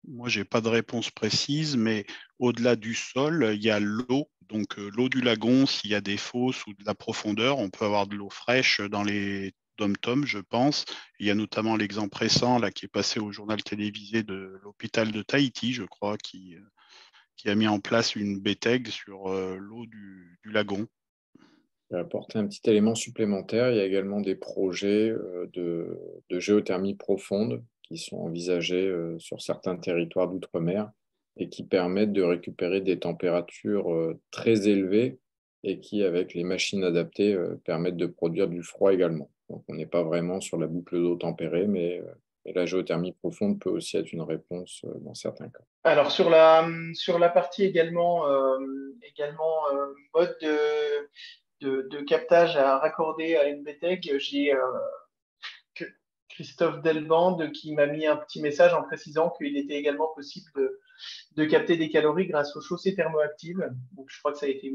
Moi, je n'ai pas de réponse précise, mais au-delà du sol, il y a l'eau. Donc, l'eau du lagon, s'il y a des fosses ou de la profondeur, on peut avoir de l'eau fraîche dans les dom-toms, je pense. Il y a notamment l'exemple récent là, qui est passé au journal télévisé de l'hôpital de Tahiti, je crois, qui a mis en place une BTEG sur l'eau du lagon. Je vais apporter un petit élément supplémentaire. Il y a également des projets de géothermie profonde qui sont envisagés sur certains territoires d'outre-mer et qui permettent de récupérer des températures très élevées et qui, avec les machines adaptées, permettent de produire du froid également. Donc, on n'est pas vraiment sur la boucle d'eau tempérée, mais la géothermie profonde peut aussi être une réponse dans certains cas. Alors, sur la partie également mode de captage à raccorder à une BTEG, j'ai Christophe Delbande qui m'a mis un petit message en précisant qu'il était également possible de capter des calories grâce aux chaussées thermoactives. Donc, je crois que ça a été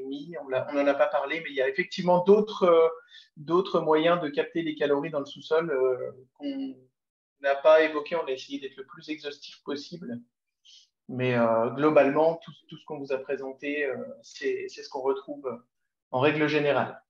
mis, on n'en a pas parlé, mais il y a effectivement d'autres moyens de capter des calories dans le sous-sol qu'on n'a pas évoqué. On a essayé d'être le plus exhaustif possible. Mais globalement, tout ce qu'on vous a présenté, c'est ce qu'on retrouve en règle générale.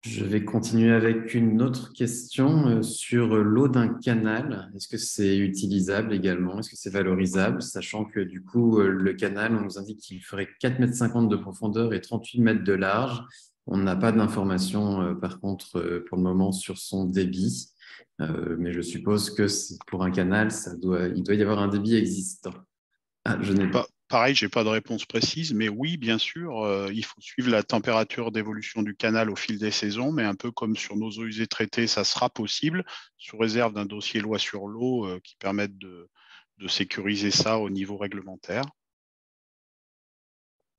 Je vais continuer avec une autre question sur l'eau d'un canal. Est-ce que c'est utilisable également? Est-ce que c'est valorisable? Sachant que du coup, le canal, on nous indique qu'il ferait 4,50 m de profondeur et 38 mètres de large. On n'a pas d'informations, par contre, pour le moment, sur son débit. Mais je suppose que pour un canal, il doit y avoir un débit existant. Ah, je n'ai pas. Pareil, je n'ai pas de réponse précise, mais oui, bien sûr, il faut suivre la température d'évolution du canal au fil des saisons, mais un peu comme sur nos eaux usées traitées, ça sera possible, sous réserve d'un dossier loi sur l'eau qui permette de sécuriser ça au niveau réglementaire.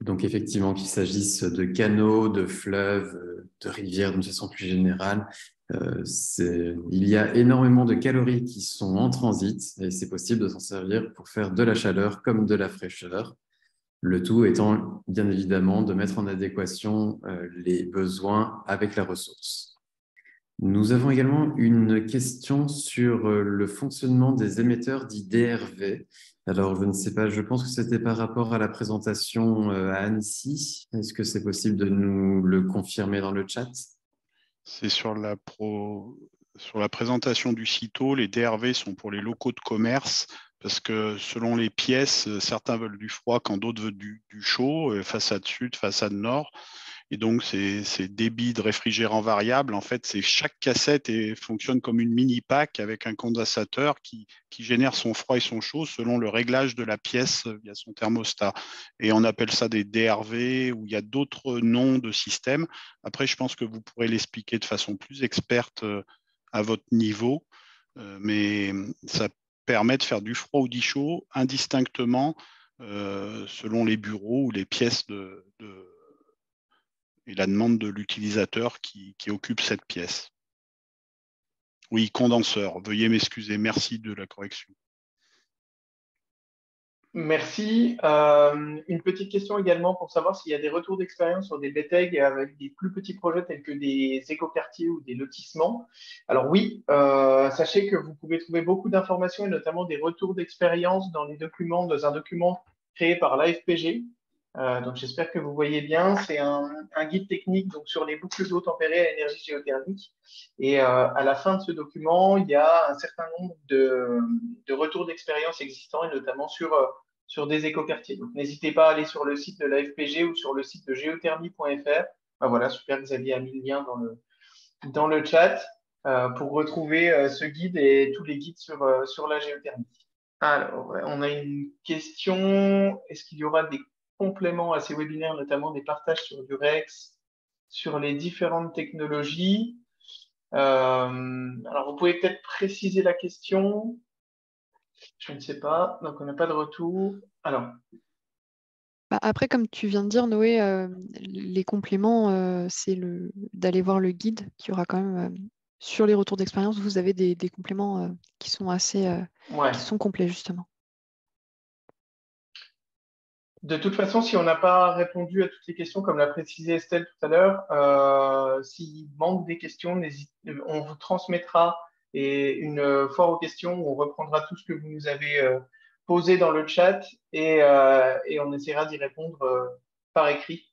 Donc, effectivement, qu'il s'agisse de canaux, de fleuves, de rivières d'une façon plus générale, il y a énormément de calories qui sont en transit et c'est possible de s'en servir pour faire de la chaleur comme de la fraîcheur. Le tout étant, bien évidemment, de mettre en adéquation les besoins avec la ressource. Nous avons également une question sur le fonctionnement des émetteurs dits DRV. Alors, je ne sais pas, je pense que c'était par rapport à la présentation à Annecy. Est-ce que c'est possible de nous le confirmer dans le chat? C'est sur la présentation du CITO, les DRV sont pour les locaux de commerce, parce que selon les pièces, certains veulent du froid quand d'autres veulent du chaud, façade sud, façade nord. Et donc, ces débits de réfrigérant variables, en fait, chaque cassette fonctionne comme une mini-pack avec un condensateur qui génère son froid et son chaud selon le réglage de la pièce via son thermostat. Et on appelle ça des DRV, ou il y a d'autres noms de systèmes. Après, je pense que vous pourrez l'expliquer de façon plus experte à votre niveau, mais ça permet de faire du froid ou du chaud indistinctement selon les bureaux ou les pièces et la demande de l'utilisateur qui occupe cette pièce. Oui, condenseur. Veuillez m'excuser. Merci de la correction. Merci. Une petite question également pour savoir s'il y a des retours d'expérience sur des BTEG avec des plus petits projets tels que des écoquartiers ou des lotissements. Alors oui, sachez que vous pouvez trouver beaucoup d'informations et notamment des retours d'expérience dans un document créé par l'AFPG. Donc j'espère que vous voyez bien. C'est un guide technique donc, sur les boucles d'eau tempérées à énergie géothermique. Et à la fin de ce document, il y a un certain nombre de retours d'expérience existants et notamment sur des écoquartiers. Donc n'hésitez pas à aller sur le site de l'AFPG ou sur le site de géothermie.fr. Ah, voilà, super, Xavier a mis le lien dans le chat pour retrouver ce guide et tous les guides sur la géothermie. Alors, on a une question. Est-ce qu'il y aura des compléments à ces webinaires, notamment des partages sur du REX, sur les différentes technologies? Alors, vous pouvez peut-être préciser la question. Je ne sais pas. Donc, on n'a pas de retour. Alors. Après, comme tu viens de dire, Noé, les compléments, c'est d'aller voir le guide qui aura quand même sur les retours d'expérience. Vous avez des compléments qui sont assez qui sont complets, justement. De toute façon, si on n'a pas répondu à toutes les questions, comme l'a précisé Estelle tout à l'heure, s'il manque des questions, on vous transmettra une foire aux questions où on reprendra tout ce que vous nous avez posé dans le chat et on essaiera d'y répondre par écrit.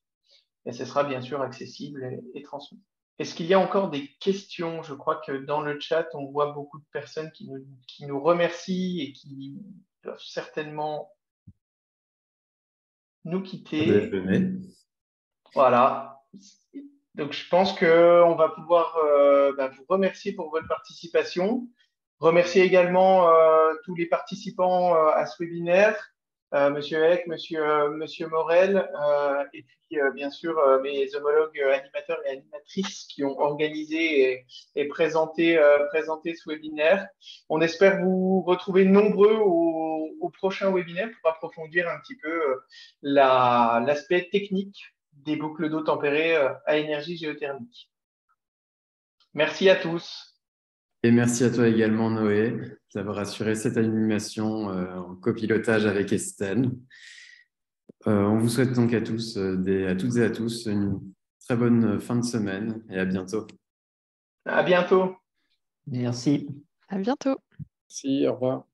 Et ce sera bien sûr accessible et transmis. Est-ce qu'il y a encore des questions? Je crois que dans le chat, on voit beaucoup de personnes qui nous remercient et qui doivent certainement nous quitter. Voilà. Donc, je pense qu'on va pouvoir vous remercier pour votre participation. Remercier également tous les participants à ce webinaire, Monsieur Eck, Monsieur Morel, et puis bien sûr mes homologues animateurs et animatrices qui ont organisé et présenté ce webinaire. On espère vous retrouver nombreux au prochain webinaire pour approfondir un petit peu l'aspect technique des boucles d'eau tempérées à énergie géothermique. Merci à tous. Et merci à toi également, Noé, d'avoir assuré cette animation en copilotage avec Estelle. On vous souhaite donc à tous, à toutes et à tous, une très bonne fin de semaine et à bientôt. À bientôt. Merci. À bientôt. Merci, au revoir.